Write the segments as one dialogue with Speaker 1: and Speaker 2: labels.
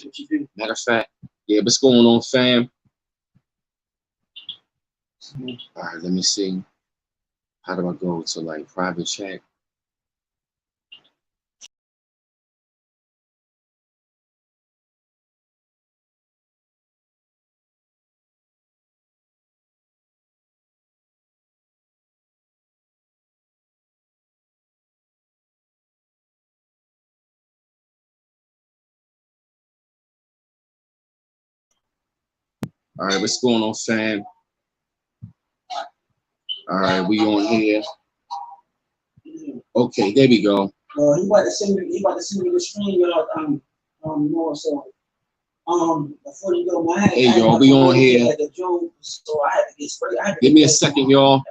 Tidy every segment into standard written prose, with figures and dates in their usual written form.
Speaker 1: What you do? Matter of fact, yeah, what's going on, fam? All right, let me see. How do I go to like private chat? All right, what's going on, fam? All right, we on here. Okay, there we go.
Speaker 2: He about to send me. He about to send me the stream, y'all. More so. Before you go, man.
Speaker 1: Hey, y'all, we on here.
Speaker 2: At the Joe, so I had to get sprayed.
Speaker 1: Give me a second, y'all.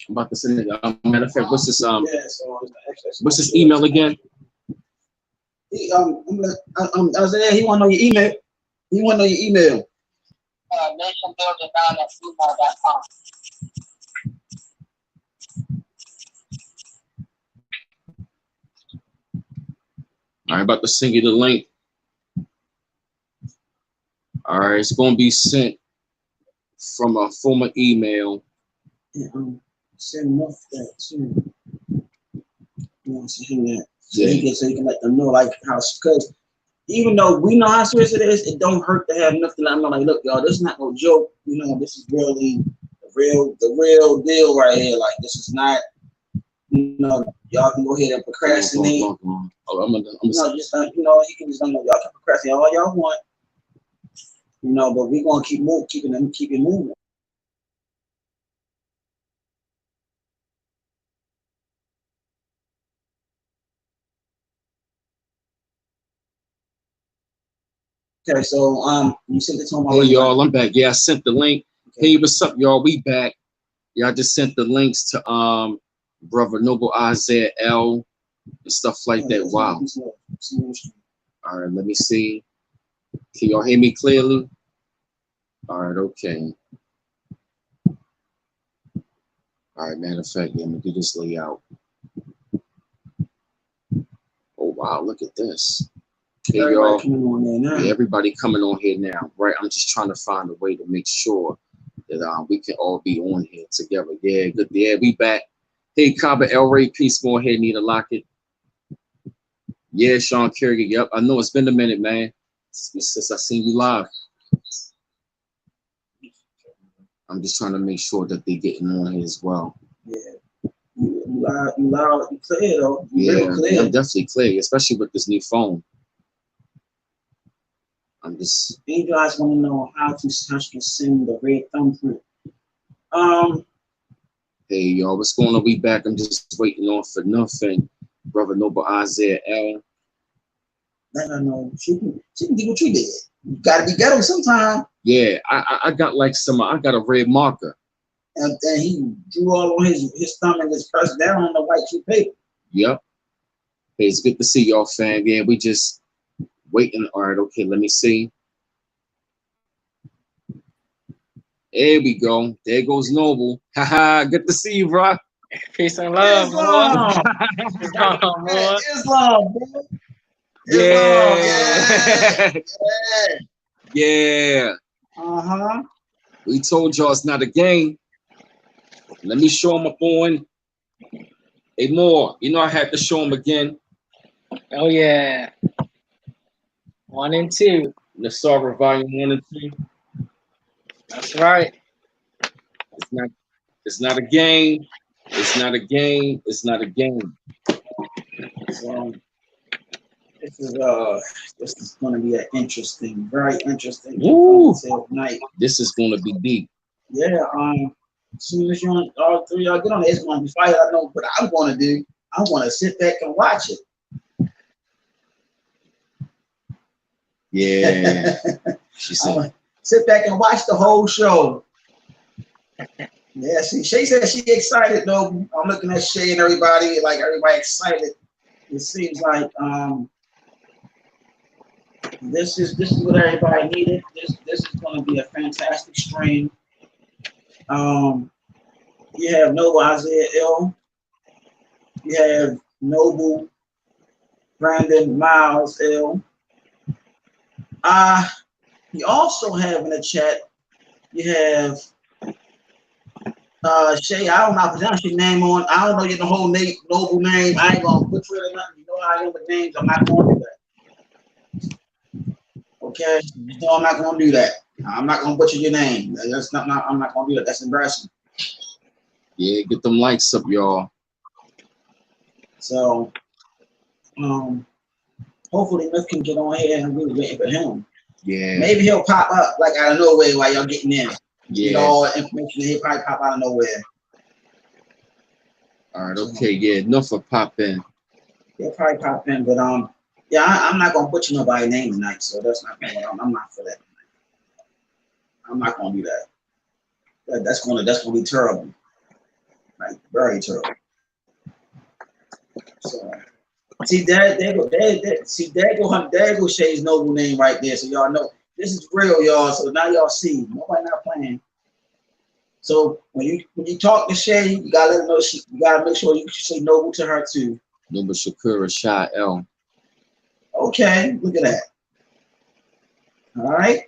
Speaker 1: I'm about to send it. Matter of fact, what's this email again?
Speaker 2: Isaiah, he want to know your email. He want to know your email.
Speaker 3: nationbuilding9@gmail.com.
Speaker 1: I'm about to send you the link. All right, it's going to be sent from a former email.
Speaker 2: Yeah, send enough that too. You want to send him that so he can let them know like how, because even though we know how serious it is, it don't hurt to have enough to let them know like, look, y'all, this is not no joke. You know, this is really the real deal right here. Like, this is not. You know, y'all can go ahead and procrastinate.
Speaker 1: Oh,
Speaker 2: Just you know, you can just know y'all can procrastinate all y'all want. You know, but we're gonna keep it moving. Okay, so you sent it to him.
Speaker 1: Hey y'all, I'm back. Yeah, I sent the link. Okay. Hey, what's up, y'all? We back. Yeah, I just sent the links to brother Noble Isaiah L and stuff like that. Wow. All right, let me see. Can y'all hear me clearly? All right, okay. All right, matter of fact, I'm gonna do this layout. Oh wow, look at this. Okay, y'all. Yeah, everybody coming on here now, right? I'm just trying to find a way to make sure that we can all be on here together. Yeah, good. Yeah, we back. Hey, Kaba El Ray, peace. Go ahead, Nita Lockett. Yeah, Sean Kerrigan. Yep, I know it's been a minute, man, since I seen you live. I'm just trying to make sure that they're getting on here as well.
Speaker 2: Yeah, you loud, you clear though.
Speaker 1: Yeah, clear. I'm definitely clear, especially with this new phone. I'm just.
Speaker 2: You guys want to know how to send the red thumbprint?
Speaker 1: Hey y'all, what's going on? We back. I'm just waiting on for nothing. Brother Noble Isaiah L.
Speaker 2: Let her know she can do what you did. You gotta be ghetto sometime.
Speaker 1: Yeah, I got like I got a red marker.
Speaker 2: And he drew all on his thumb and just pressed down on the white sheet paper.
Speaker 1: Yep. Hey, it's good to see y'all, fam. Yeah, we just waiting. All right, okay, let me see. There we go. There goes Noble. Haha, good to see you, bro.
Speaker 4: Peace and love,
Speaker 2: Islam.
Speaker 4: Islam, boy.
Speaker 2: Islam, bro.
Speaker 1: Yeah. Yeah.
Speaker 2: Uh-huh.
Speaker 1: We told y'all it's not a game. Let me show him up on. Hey, more. You know I had to show him again.
Speaker 4: Oh yeah. 1 and 2.
Speaker 1: Nasara Volume 1 and 2.
Speaker 4: That's right.
Speaker 1: It's not a game. It's not a game. It's not a game.
Speaker 2: So this is going to be an interesting, very interesting night.
Speaker 1: This is going to be deep.
Speaker 2: Yeah. As soon as all three y'all get on it, it's going to be fire. I know what I'm going to do. I'm going to sit back and watch it.
Speaker 1: Yeah. She said,
Speaker 2: sit back and watch the whole show. Yeah, see, Shay said she excited though. I'm looking at Shay and everybody, like everybody excited. It seems like this is what everybody needed. This is going to be a fantastic stream. You have Noble Isaiah L. You have Noble Brandon Miles L. You also have in the chat, you have Shay. I don't know how to pronounce your name on. I don't know your whole name, noble name. I ain't gonna butcher it or nothing. You know how I am with names. I'm not gonna do that. Okay? No, I'm not gonna do that. I'm not gonna butcher your name. That's not. I'm not gonna do that. That's embarrassing.
Speaker 1: Yeah, get them likes up, y'all.
Speaker 2: So, hopefully Myth can get on here and we waiting for him.
Speaker 1: Yeah.
Speaker 2: Maybe he'll pop up like out of nowhere while y'all getting in.
Speaker 1: Yeah.
Speaker 2: You know, all the information, he'll probably pop out of nowhere.
Speaker 1: All right, okay, yeah, enough for pop in.
Speaker 2: He'll probably pop in, but yeah, I'm not gonna butcher nobody's name tonight, so that's not going on. I'm not for that. I'm not gonna do that. That's gonna be terrible. Like very terrible. So see there go Shay's noble name right there. So y'all know this is real, y'all. So now y'all see nobody not playing. So when you talk to Shay, you gotta let her know you gotta make sure you say noble to her too.
Speaker 1: Noble Shakura Shy L.
Speaker 2: Okay, look at that. All right.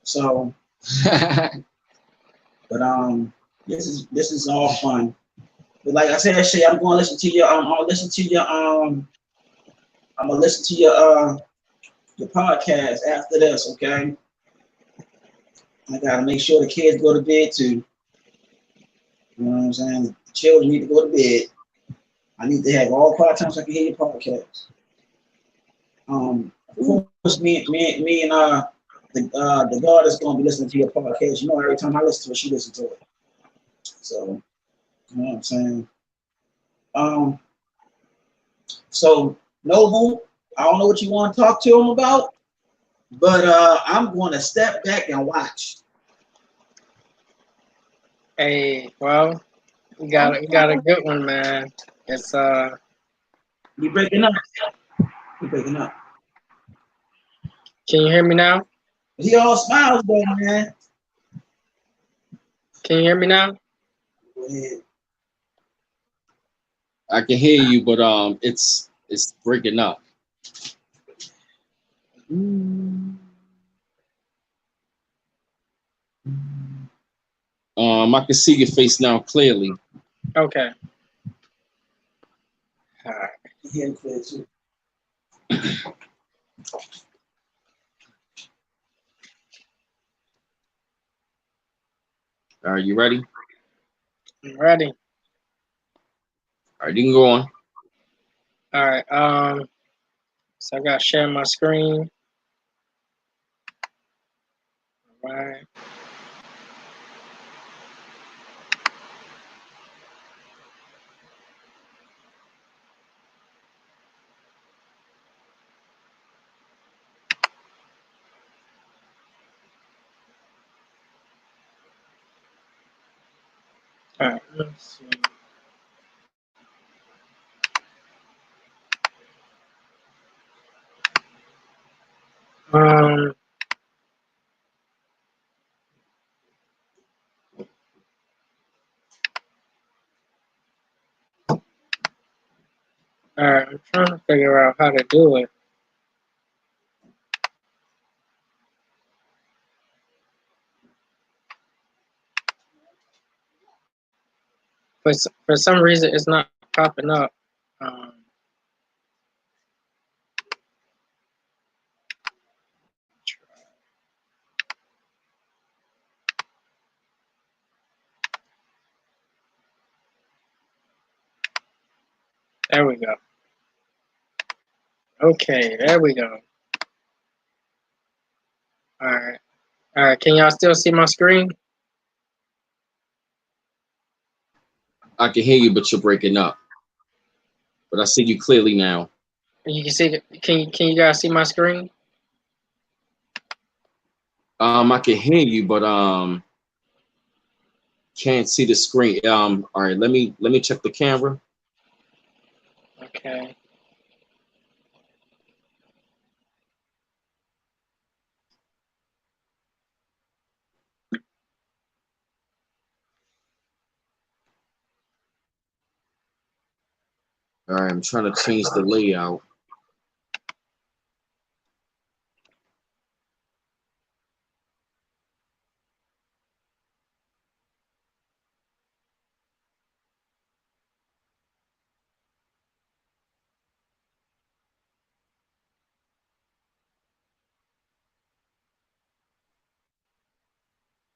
Speaker 2: So but this is all fun. But like I said, Shay, I'm gonna listen to your I'm gonna listen to your podcast after this, okay? I gotta make sure the kids go to bed too. You know what I'm saying? The children need to go to bed. I need to have all quiet time so I can hear your podcast. Of course, me and the God is gonna be listening to your podcast. You know, every time I listen to it, she listens to it. So, you know what I'm saying? So Noble, I don't know what you want to talk to him about, but I'm going to step back and watch.
Speaker 4: Hey, well, we got a good one, man. It's
Speaker 2: You breaking up? You breaking up?
Speaker 4: Can you hear me now?
Speaker 2: He all smiles though, man.
Speaker 4: Can you hear me now?
Speaker 2: Go ahead.
Speaker 1: I can hear you, but it's breaking up. I can see your face now clearly.
Speaker 4: Okay. All right.
Speaker 2: Hear him clear too.
Speaker 1: Are you ready?
Speaker 4: I'm ready.
Speaker 1: All right, you can go on.
Speaker 4: All right. So I got to share my screen. All right. All right. Let's see. Um. All right. I'm trying to figure out how to do it. For some reason, it's not popping up. There we go. Okay, there we go. All right. All right. Can y'all still see my screen?
Speaker 1: I can hear you, but you're breaking up. But I see you clearly now.
Speaker 4: You can see. Can you guys see my screen?
Speaker 1: I can hear you, but can't see the screen. All right, let me check the camera.
Speaker 4: Okay.
Speaker 1: All right, I'm trying to change the layout.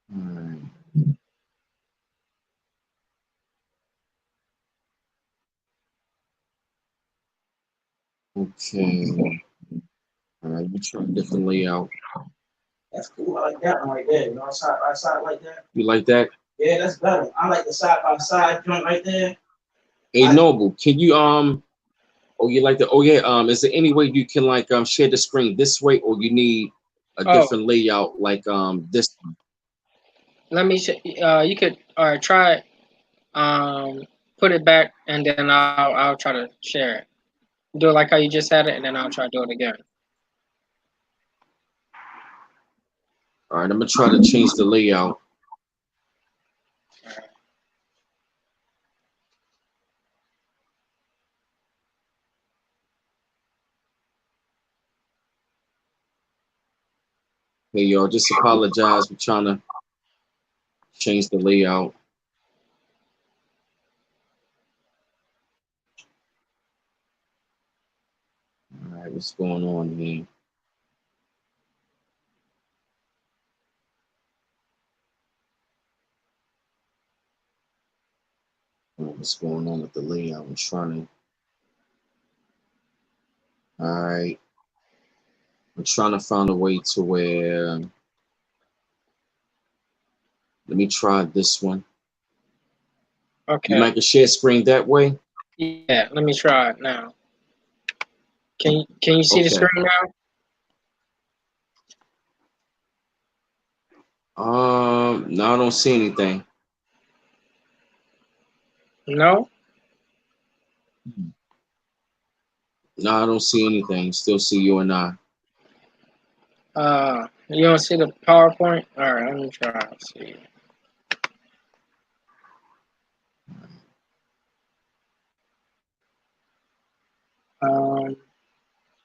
Speaker 1: All right. Okay. All right, let me try a different layout.
Speaker 2: That's cool. I like that one right there. You know, side by side like that.
Speaker 1: You like that?
Speaker 2: Yeah, that's better. I like the side by side joint right there.
Speaker 1: Hey, Noble, can you oh, you like the? Oh yeah. Is there any way you can like share the screen this way, or you need a
Speaker 4: Oh,
Speaker 1: different layout like this?
Speaker 4: let me. You could try it. Put it back, and then I'll try to share it. Do it like how you just had it, and then I'll try to do it again.
Speaker 1: All right, I'm gonna try to change the layout. Hey y'all, just apologize for trying to change the layout. All right, what's going on here? What's going on with the layout? I'm trying to. All right, I'm trying to find a way to where. Let me try this one.
Speaker 4: Okay.
Speaker 1: You might can share screen that way.
Speaker 4: Yeah. Let me try it now. Can you see the screen now?
Speaker 1: No, I don't see anything.
Speaker 4: No.
Speaker 1: No, I don't see anything. Still see you and I.
Speaker 4: You don't see the PowerPoint? All right. Let me try. Let's see.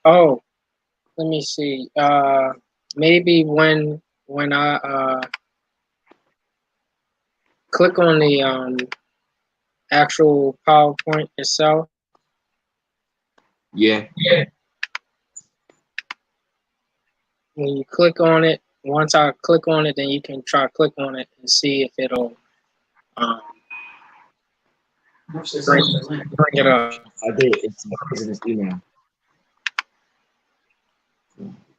Speaker 4: Oh, let me see. Maybe when I click on the actual PowerPoint itself.
Speaker 1: Yeah.
Speaker 4: When you click on it, once I click on it, then you can try to click on it and see if it'll bring it up.
Speaker 1: I did. It's in this email.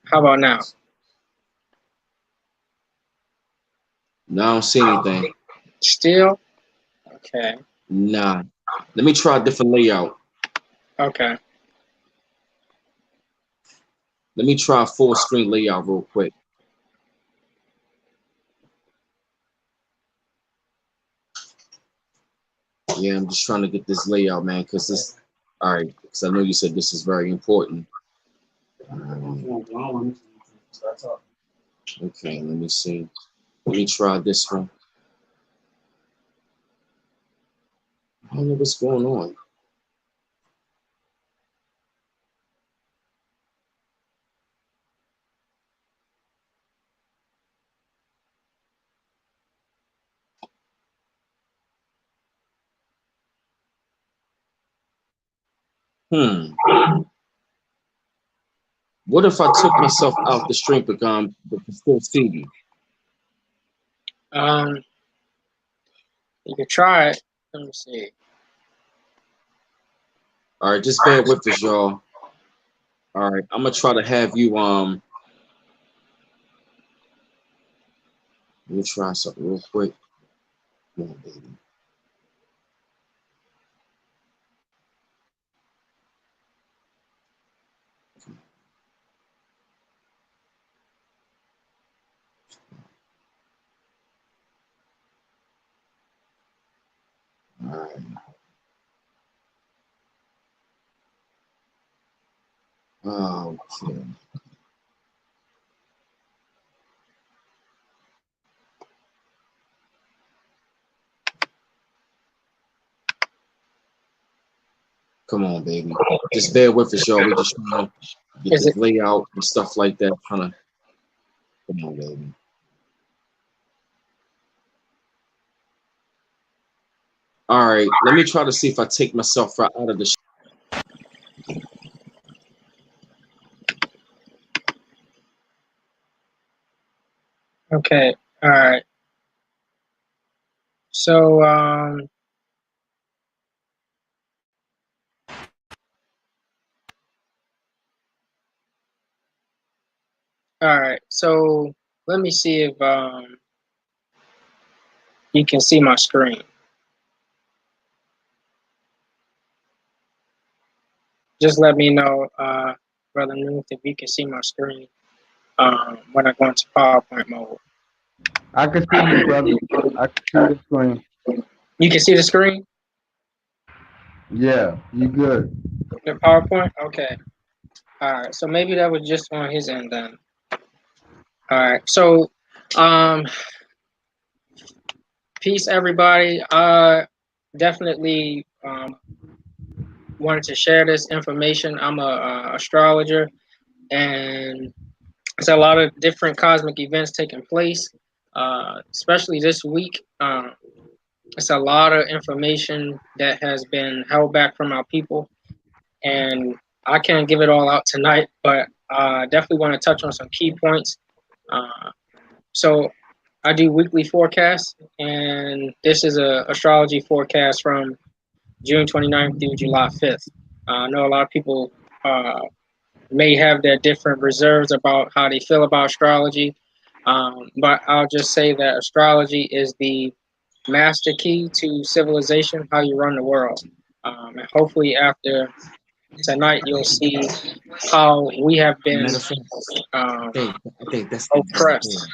Speaker 4: How about now?
Speaker 1: No, I don't see anything.
Speaker 4: Still? Okay.
Speaker 1: Nah. Let me try a different layout.
Speaker 4: Okay.
Speaker 1: Let me try a full screen layout real quick. Yeah, I'm just trying to get this layout, man, because this. All right, because I know you said this is very important. Okay, let me see. Let me try this one. I don't know what's going on. What if I took myself out the stream but can still see you?
Speaker 4: You can try it. Let me see.
Speaker 1: All right, just bear with us, y'all. All right, I'm gonna try to have you let me try something real quick. Come on, baby. All right. Okay. Come on, baby. Just bear with us, y'all. We're just trying to get the layout and stuff like that. Trying to. Come on, baby. All right. Let me try to see if I take myself out of the.
Speaker 4: Okay. All right. So, all right. So let me see if you can see my screen. Just let me know, Brother Nuth, if you can see my screen when I go into PowerPoint mode.
Speaker 3: I can see you, brother. I can see the screen.
Speaker 4: You can see the screen?
Speaker 3: Yeah, you good.
Speaker 4: The PowerPoint? Okay. All right. So maybe that was just on his end then. All right. So, peace, everybody. Definitely wanted to share this information. I'm a astrologer, and there's a lot of different cosmic events taking place, especially this week. It's a lot of information that has been held back from our people, and I can't give it all out tonight, but definitely want to touch on some key points. So I do weekly forecasts, and this is a astrology forecast from June 29th through July 5th. I know a lot of people may have their different reserves about how they feel about astrology, but I'll just say that astrology is the master key to civilization, how you run the world. And hopefully after tonight, you'll see how we have been
Speaker 1: I think that's
Speaker 4: oppressed.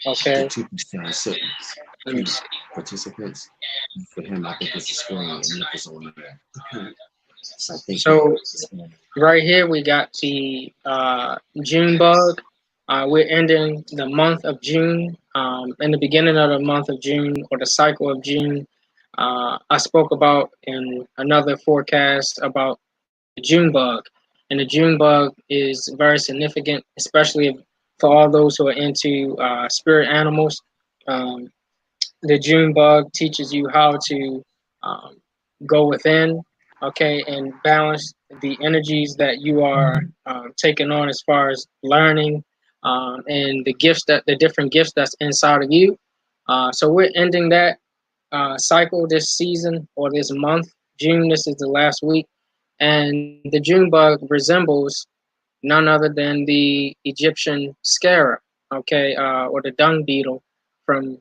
Speaker 4: Okay.
Speaker 1: 2% participants. For him, I think it's a screen and it's on there.
Speaker 4: So right here we got the June bug. We're ending the month of June. In the beginning of the month of June, or the cycle of June, I spoke about in another forecast about the June bug. And the June bug is very significant, especially for all those who are into spirit animals. The June bug teaches you how to go within, okay, and balance the energies that you are taking on as far as learning and the different gifts that's inside of you. So we're ending that cycle this season or this month. June, this is the last week. And the June bug resembles none other than the Egyptian scarab, okay, or the dung beetle from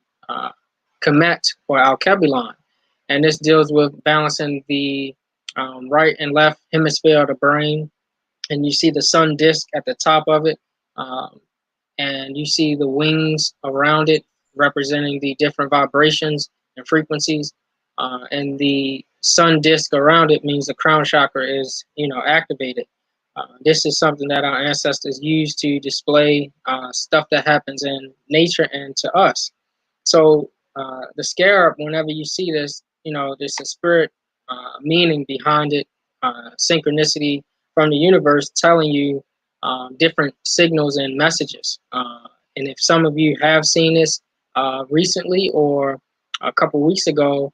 Speaker 4: Kemet or Alkebulan. And this deals with balancing the right and left hemisphere of the brain. And you see the sun disk at the top of it. And you see the wings around it representing the different vibrations and frequencies. And the sun disk around it means the crown chakra is, activated. This is something that our ancestors used to display stuff that happens in nature and to us. So the scarab, whenever you see this, there's a spirit meaning behind it, synchronicity from the universe telling you different signals and messages. And if some of you have seen this recently or a couple weeks ago,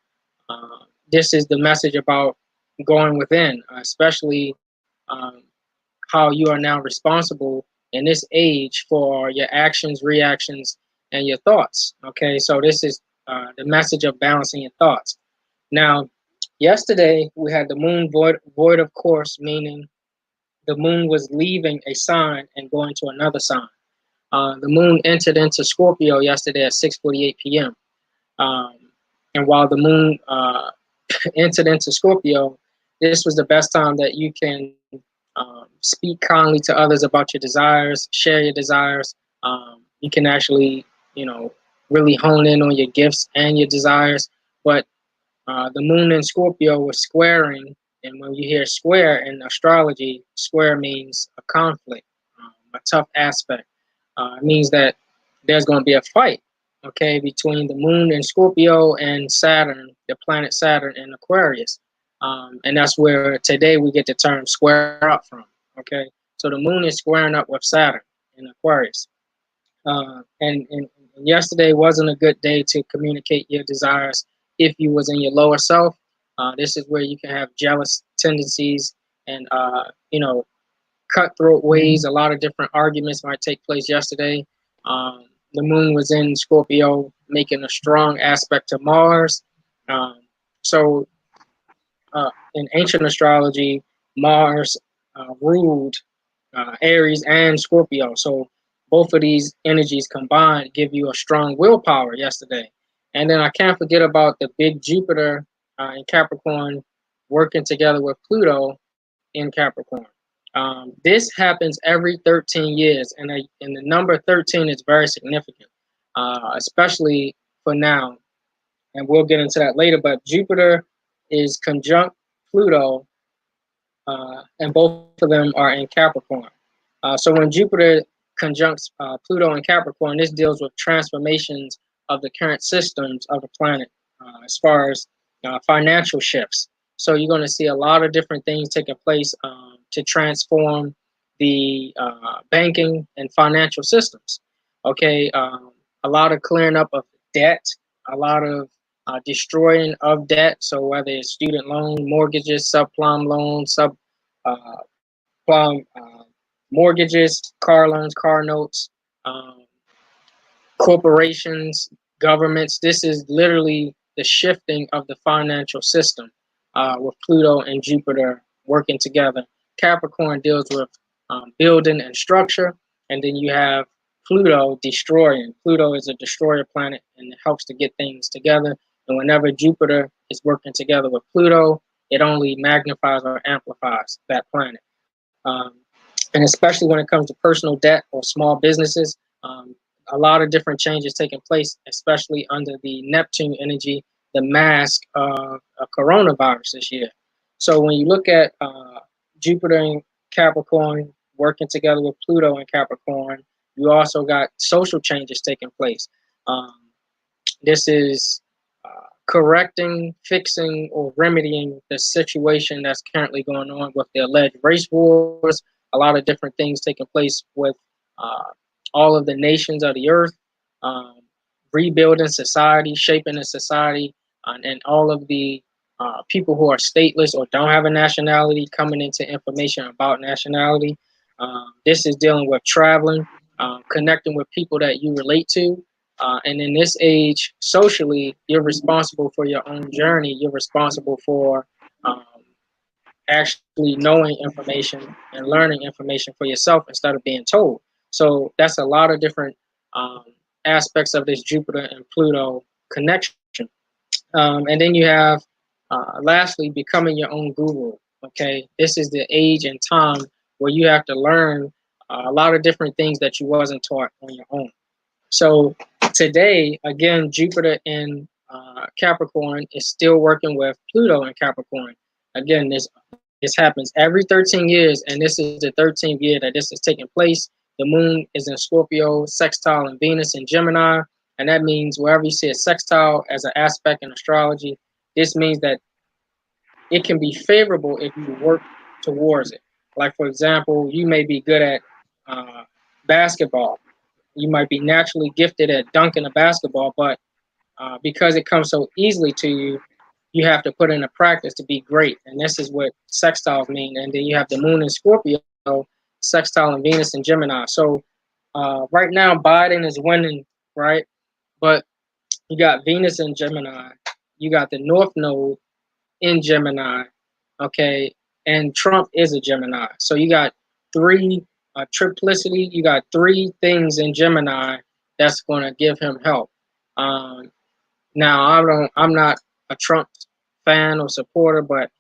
Speaker 4: this is the message about going within, especially how you are now responsible in this age for your actions, reactions, and your thoughts. Okay, so this is the message of balancing your thoughts. Now, yesterday we had the moon void of course, meaning the moon was leaving a sign and going to another sign. The moon entered into Scorpio yesterday at 6:48 p.m. And while the moon entered into Scorpio, this was the best time that you can speak kindly to others about your desires, share your desires. You can actually, really hone in on your gifts and your desires. But the moon in Scorpio was squaring. And when you hear square in astrology, square means a conflict, a tough aspect. It means that there's going to be a fight, okay, between the moon in Scorpio and Saturn, the planet Saturn in Aquarius. And that's where today we get the term square up from. Okay, so the moon is squaring up with Saturn in Aquarius. And yesterday wasn't a good day to communicate your desires if you was in your lower self. This is where you can have jealous tendencies and cutthroat ways. A lot of different arguments might take place yesterday. The moon was in Scorpio, making a strong aspect to Mars. So in ancient astrology, Mars ruled Aries and Scorpio. So both of these energies combined give you a strong willpower yesterday. And then I can't forget about the big Jupiter in Capricorn working together with Pluto in Capricorn. This happens every 13 years, and the number 13 is very significant, especially for now. And we'll get into that later. But Jupiter is conjunct Pluto, and both of them are in Capricorn. So when Jupiter conjuncts Pluto in Capricorn, this deals with transformations of the current systems of the planet as far as financial shifts. So you're going to see a lot of different things taking place to transform the banking and financial systems. Okay, a lot of clearing up of debt, a lot of destroying of debt. So whether it's student loan, mortgages, subprime loans, mortgages, car loans, car notes, corporations, governments. This is literally the shifting of the financial system with Pluto and Jupiter working together. Capricorn deals with building and structure, and then you have Pluto destroying. Pluto is a destroyer planet and it helps to get things together. And whenever Jupiter is working together with Pluto, it only magnifies or amplifies that planet. And especially when it comes to personal debt or small businesses, a lot of different changes taking place, especially under the Neptune energy, the mask of a coronavirus this year. So when you look at Jupiter in Capricorn working together with Pluto in Capricorn, you also got social changes taking place. This is correcting, fixing, or remedying the situation that's currently going on with the alleged race wars. A lot of different things taking place with all of the nations of the earth, rebuilding society, shaping a society, and all of the people who are stateless or don't have a nationality coming into information about nationality. This is dealing with traveling, connecting with people that you relate to. And in this age, socially, you're responsible for your own journey. You're responsible for actually knowing information and learning information for yourself instead of being told. So that's a lot of different aspects of this Jupiter and Pluto connection. And then you have, lastly, becoming your own guru. Okay, this is the age and time where you have to learn a lot of different things that you wasn't taught on your own. So today, again, Jupiter in Capricorn is still working with Pluto in Capricorn. Again, this happens every 13 years, and this is the 13th year that this is taking place. The moon is in Scorpio, sextile in Venus in Gemini, and that means wherever you see a sextile as an aspect in astrology, this means that it can be favorable if you work towards it. Like, for example, you may be good at basketball. You might be naturally gifted at dunking a basketball, but because it comes so easily to you, you have to put in a practice to be great. And this is what sextiles mean. And then you have the moon in Scorpio, sextile in Venus and Gemini. So right now, Biden is winning, right? But you got Venus in Gemini. You got the North Node in Gemini, okay? And Trump is a Gemini. So you got three triplicity. You got three things in Gemini that's going to give him help. Now, I'm not a Trump fan or supporter, but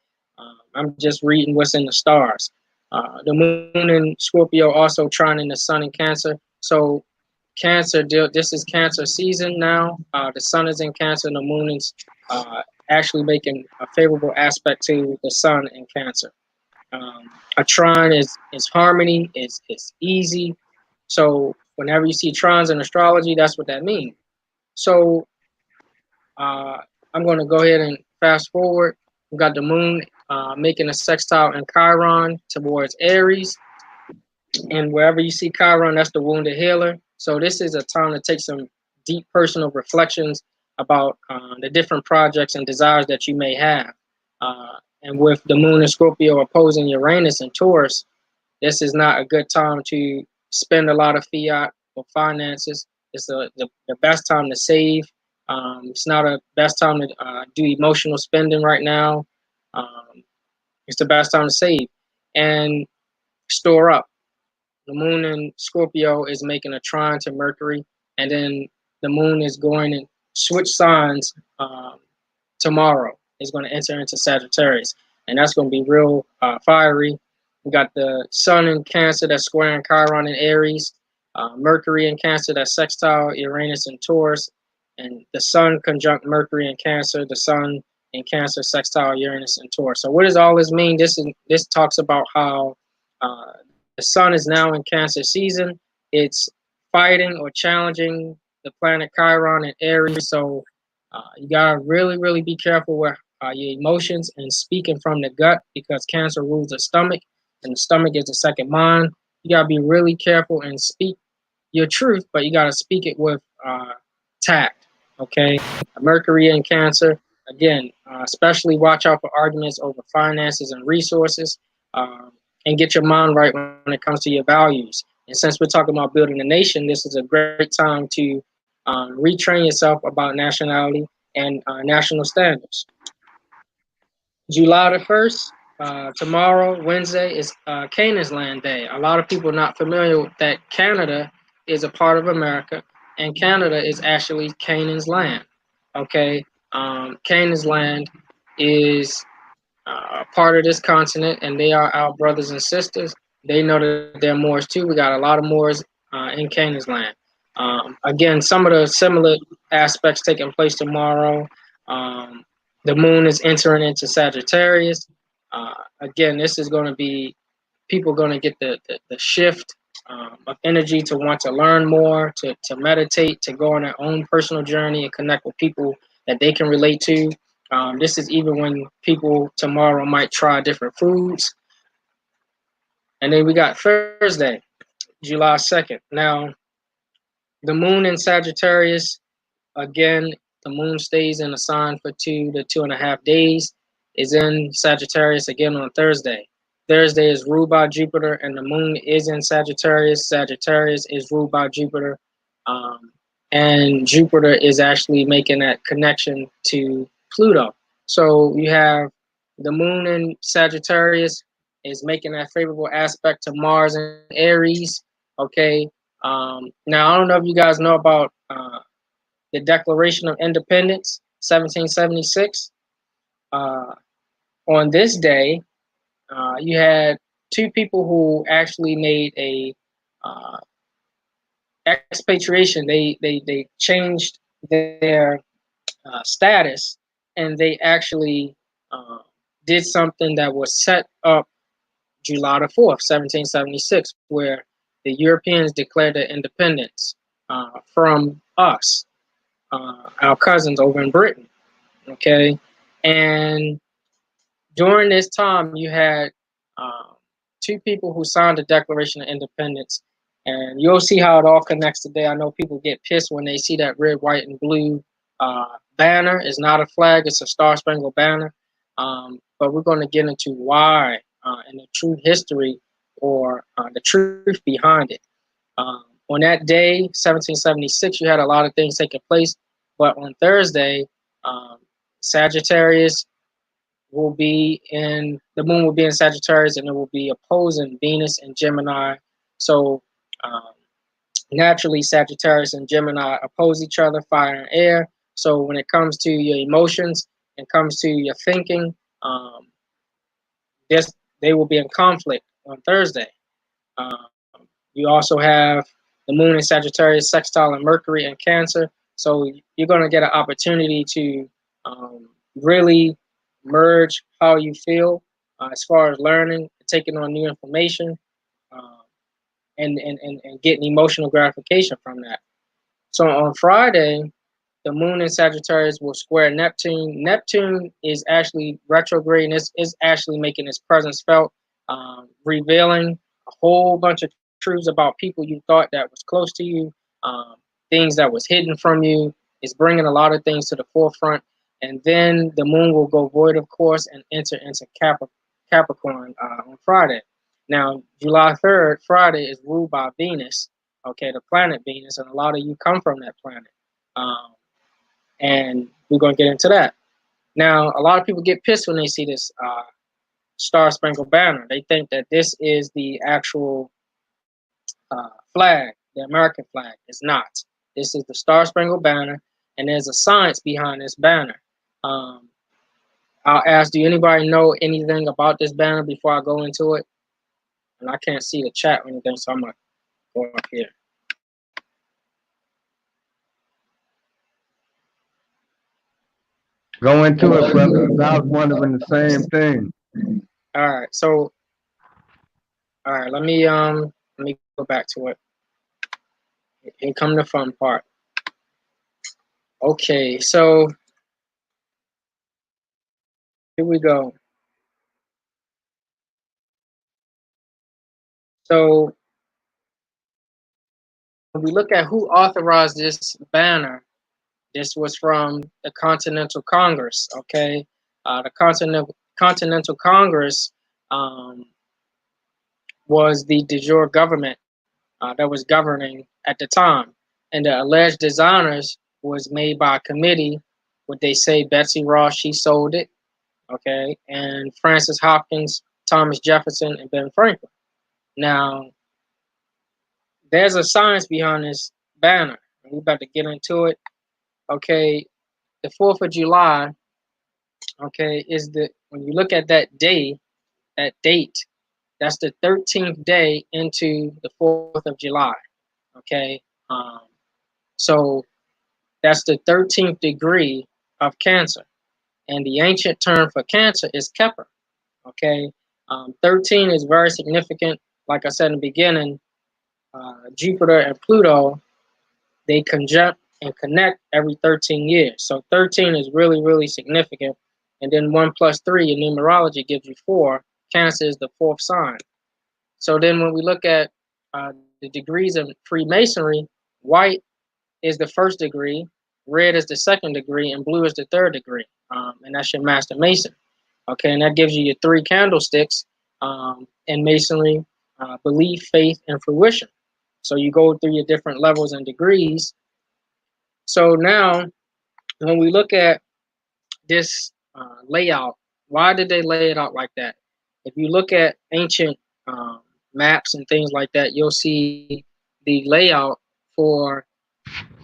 Speaker 4: I'm just reading what's in the stars. The moon in Scorpio also trining the sun in Cancer. So Cancer, this is Cancer season now. The sun is in Cancer and the moon is actually making a favorable aspect to the sun in Cancer. A trine is harmony, it's easy. So whenever you see trines in astrology, that's what that means. So I'm going to go ahead and fast forward. We got the moon making a sextile in Chiron towards Aries. And wherever you see Chiron, that's the wounded healer. So this is a time to take some deep personal reflections about the different projects and desires that you may have. And with the moon in Scorpio opposing Uranus and Taurus, this is not a good time to spend a lot of fiat or finances. It's the best time to save. It's not a best time to do emotional spending right now. It's the best time to save and store up. The moon in Scorpio is making a trine to Mercury, and then the moon is going to switch signs tomorrow. It's going to enter into Sagittarius, and that's going to be real fiery. We got the sun in Cancer that's squaring Chiron in Aries, Mercury in Cancer that's sextile Uranus in Taurus, and the sun conjunct Mercury in Cancer, the sun in Cancer sextile Uranus in Taurus. So what does all this mean? This talks about how the sun is now in Cancer season. It's fighting or challenging the planet Chiron in Aries. So you gotta really, really be careful with your emotions and speaking from the gut, because Cancer rules the stomach, and the stomach is the second mind. You gotta be really careful and speak your truth, but you gotta speak it with tact. Okay, Mercury in Cancer again. Especially watch out for arguments over finances and resources. And get your mind right when it comes to your values. And since we're talking about building a nation, this is a great time to retrain yourself about nationality and national standards. July the 1st, tomorrow, Wednesday, is Canaan's Land Day. A lot of people are not familiar with that. Canada is a part of America, and Canada is actually Canaan's land. Okay, Canaan's land is part of this continent, and they are our brothers and sisters. They know that they're Moors too. We got a lot of Moors in Canaan's land. Again, some of the similar aspects taking place tomorrow. The moon is entering into Sagittarius. Again, this is going to be people going to get the shift of energy to want to learn more, to meditate, to go on their own personal journey and connect with people that they can relate to. This is even when people tomorrow might try different foods. And then we got Thursday, July 2nd. Now, the moon in Sagittarius, again, the moon stays in a sign for 2 to 2.5 days, is in Sagittarius again on Thursday. Thursday is ruled by Jupiter, and the moon is in Sagittarius. Sagittarius is ruled by Jupiter. And Jupiter is actually making that connection to Pluto. So you have the moon in Sagittarius is making that favorable aspect to Mars and Aries. Okay. Now, I don't know if you guys know about the Declaration of Independence, 1776. On this day, you had two people who actually made a expatriation. They changed their status, and they actually did something that was set up July the 4th, 1776, where the Europeans declared their independence from us, our cousins over in Britain. Okay, and during this time, you had two people who signed the Declaration of Independence, and you'll see how it all connects today. I know people get pissed when they see that red, white, and blue banner. It's not a flag; it's a Star-Spangled Banner. But we're going to get into why and the true history or the truth behind it. On that day, 1776, you had a lot of things taking place, but on Thursday, Sagittarius will be in, the moon will be in Sagittarius, and it will be opposing Venus and Gemini. So naturally, Sagittarius and Gemini oppose each other, fire and air. So when it comes to your emotions, it comes to your thinking, they will be in conflict on Thursday. You also have the moon in Sagittarius, sextile and Mercury in Cancer. So you're going to get an opportunity to really merge how you feel as far as learning, taking on new information, and getting emotional gratification from that. So on Friday, the moon in Sagittarius will square Neptune. Neptune is actually retrograde, and is actually making its presence felt, revealing a whole bunch of truths about people you thought that was close to you, things that was hidden from you. It's bringing a lot of things to the forefront. And then the moon will go void, of course, and enter into Capricorn on Friday. Now, July 3rd, Friday, is ruled by Venus, okay, the planet Venus, and a lot of you come from that planet. And we're going to get into that. Now, a lot of people get pissed when they see this Star Spangled Banner. They think that this is the actual flag, the American flag. It's not. This is the Star Spangled Banner, and there's a science behind this banner. I'll ask, do anybody know anything about this banner before I go into it? And I can't see the chat or anything, so I'm going to go up here.
Speaker 3: Go into it, brother. I was wondering the same thing.
Speaker 4: All right, so let me go back to it. Here come the fun part. Okay, so here we go. So when we look at who authorized this banner, this was from the Continental Congress, okay? The Continental Congress was the de jure government that was governing at the time. And the alleged designers was made by a committee. What they say, Betsy Ross, she sold it, okay? And Francis Hopkins, Thomas Jefferson, and Ben Franklin. Now, there's a science behind this banner. We're about to get into it. Okay, the 4th of July, okay, is when you look at that day, that date, that's the 13th day into the 4th of July, okay? So that's the 13th degree of Cancer. And the ancient term for Cancer is Kepler, okay? 13 is very significant. Like I said in the beginning, Jupiter and Pluto, they conjunct and connect every 13 years. So 13 is really, really significant. And then 1 plus 3 in numerology gives you 4. Cancer is the 4th sign. So then when we look at the degrees of Freemasonry, white is the 1st degree, red is the 2nd degree, and blue is the 3rd degree. And that's your Master Mason. Okay, and that gives you your 3 candlesticks in Masonry, belief, faith, and fruition. So you go through your different levels and degrees. So now, when we look at this layout, why did they lay it out like that? If you look at ancient maps and things like that, you'll see the layout for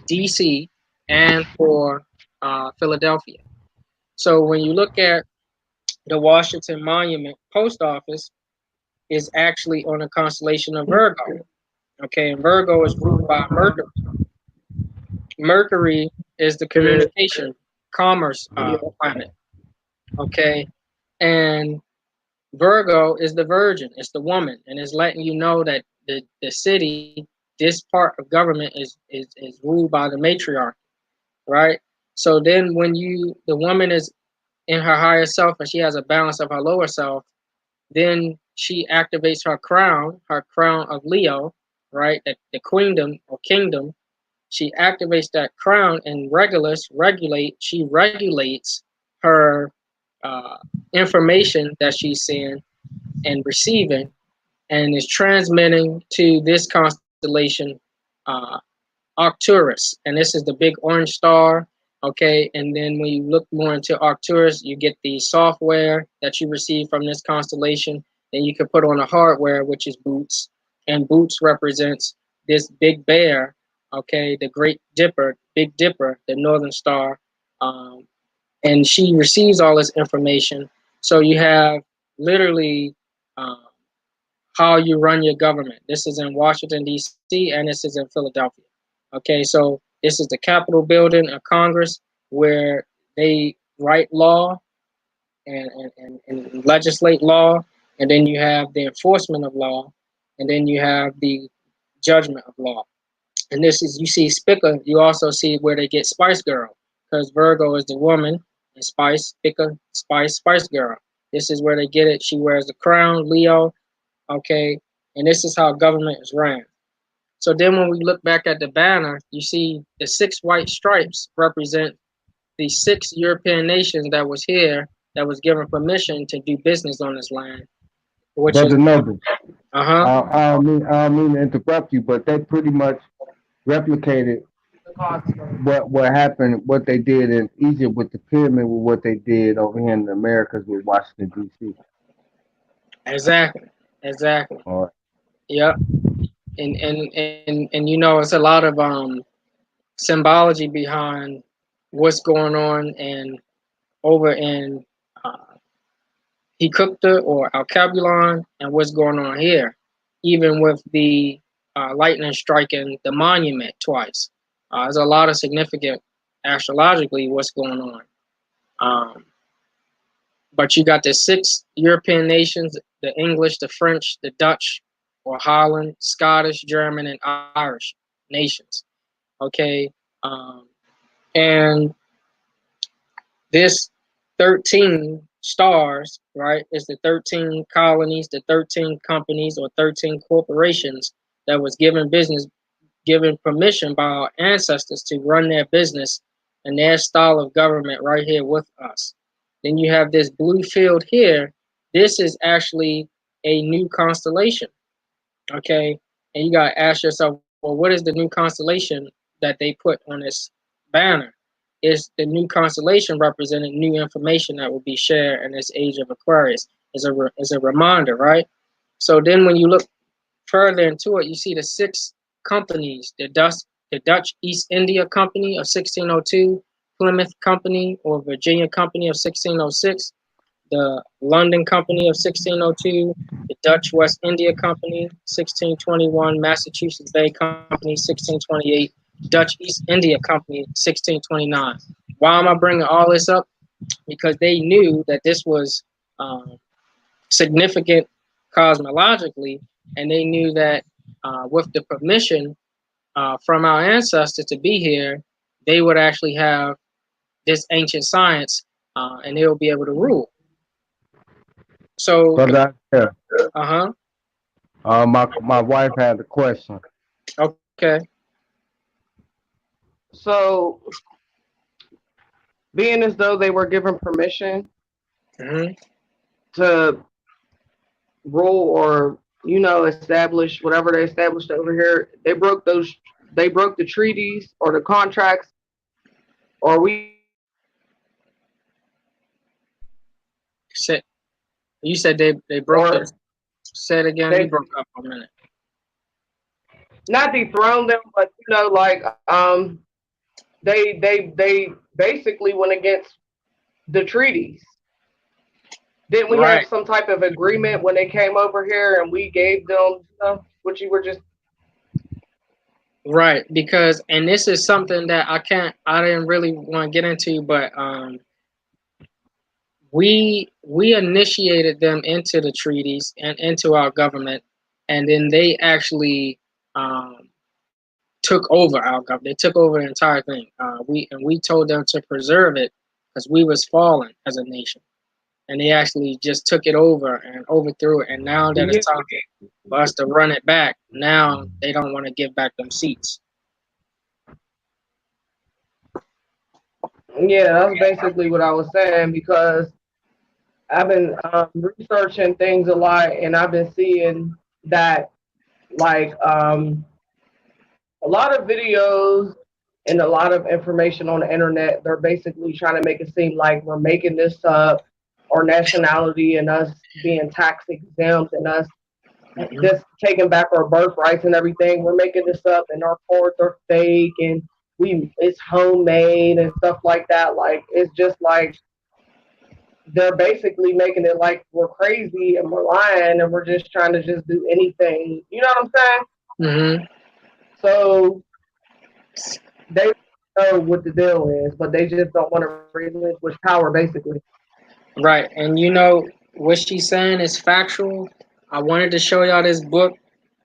Speaker 4: DC and for Philadelphia. So when you look at the Washington Monument Post Office, is actually on a constellation of Virgo. Okay, and Virgo is ruled by Mercury. Mercury is the communication, commerce planet. Okay, and Virgo is the virgin, it's the woman, and it's letting you know that the city, this part of government is ruled by the matriarch, right? So then when the woman is in her higher self and she has a balance of her lower self, then she activates her crown of Leo, right? The queendom or kingdom. She activates that crown and she regulates her information that she's seeing and receiving, and is transmitting to this constellation, Arcturus. And this is the big orange star. Okay, and then when you look more into Arcturus, you get the software that you receive from this constellation. Then you can put on the hardware, which is Boots, and Boots represents this big bear. Okay, the Great Dipper, Big Dipper, the Northern Star, and she receives all this information. So you have literally how you run your government. This is in Washington, D.C., and this is in Philadelphia. Okay, so this is the Capitol building of Congress, where they write law and legislate law, and then you have the enforcement of law, and then you have the judgment of law. And this is, you see Spica, you also see where they get Spice Girl, because Virgo is the woman, and Spice, Spica, Spice Girl. This is where they get it. She wears the crown, Leo, okay? And this is how government is ran. So then when we look back at the banner, you see the 6 white stripes represent the 6 European nations that was here, that was given permission to do business on this land. Which
Speaker 3: Brother
Speaker 4: is,
Speaker 3: Noble,
Speaker 4: uh-huh.
Speaker 3: I don't mean to interrupt you, but they pretty much replicated what happened, what they did in Egypt with the pyramid, with what they did over here in the Americas with Washington D.C.
Speaker 4: Exactly.
Speaker 3: All right.
Speaker 4: Yep. And you know, it's a lot of symbology behind what's going on and over in Hikupta or Alkebulan and what's going on here, even with the lightning striking the monument twice. There's a lot of significant astrologically what's going on. But you got the 6 European nations, the English, the French, the Dutch, or Holland, Scottish, German, and Irish nations. Okay. And this 13 stars, right, is the 13 colonies, the 13 companies or 13 corporations that was given permission by our ancestors to run their business and their style of government right here with us. Then you have this blue field here. This is actually a new constellation, okay? And you got to ask yourself, well, what is the new constellation that they put on this banner? Is the new constellation representing new information that will be shared in this age of Aquarius? Is a reminder, right? So then when you look further into it, you see the 6 companies, the Dutch East India Company of 1602, Plymouth Company or Virginia Company of 1606, the London Company of 1602, the Dutch West India Company 1621, Massachusetts Bay Company 1628, Dutch East India Company 1629. Why am I bringing all this up? Because they knew that this was significant cosmologically, and they knew that with the permission from our ancestors to be here, they would actually have this ancient science, and they will be able to rule. So,
Speaker 3: Brother, my wife had a question.
Speaker 4: Okay.
Speaker 5: So, being as though they were given permission to rule or establish whatever they established over here, they broke the treaties or the contracts, or
Speaker 4: you said they broke it. Say it again. You broke up for a minute.
Speaker 5: Not dethrone them, but they basically went against the treaties. Didn't we have some type of agreement when they came over here and we gave them what you were just
Speaker 4: right? Because, and this is something that I didn't really want to get into, but we initiated them into the treaties and into our government, and then they actually took over our government. They took over the entire thing. We told them to preserve it because we was fallen as a nation, and they actually just took it over and overthrew it. And now that it's time for us to run it back, now they don't want to give back them seats.
Speaker 5: Yeah, that's basically what I was saying, because I've been researching things a lot, and I've been seeing that a lot of videos and a lot of information on the internet, they're basically trying to make it seem like we're making this up, our nationality and us being tax exempt and us just taking back our birthrights and everything. We're making this up, and our cards are fake, and it's homemade and stuff like that. Like, it's just like they're basically making it like we're crazy and we're lying and we're just trying to just do anything. You know what I'm saying? So they know what the deal is, but they just don't want to relinquish power, basically.
Speaker 4: Right. And you know what she's saying is factual. I wanted to show y'all this book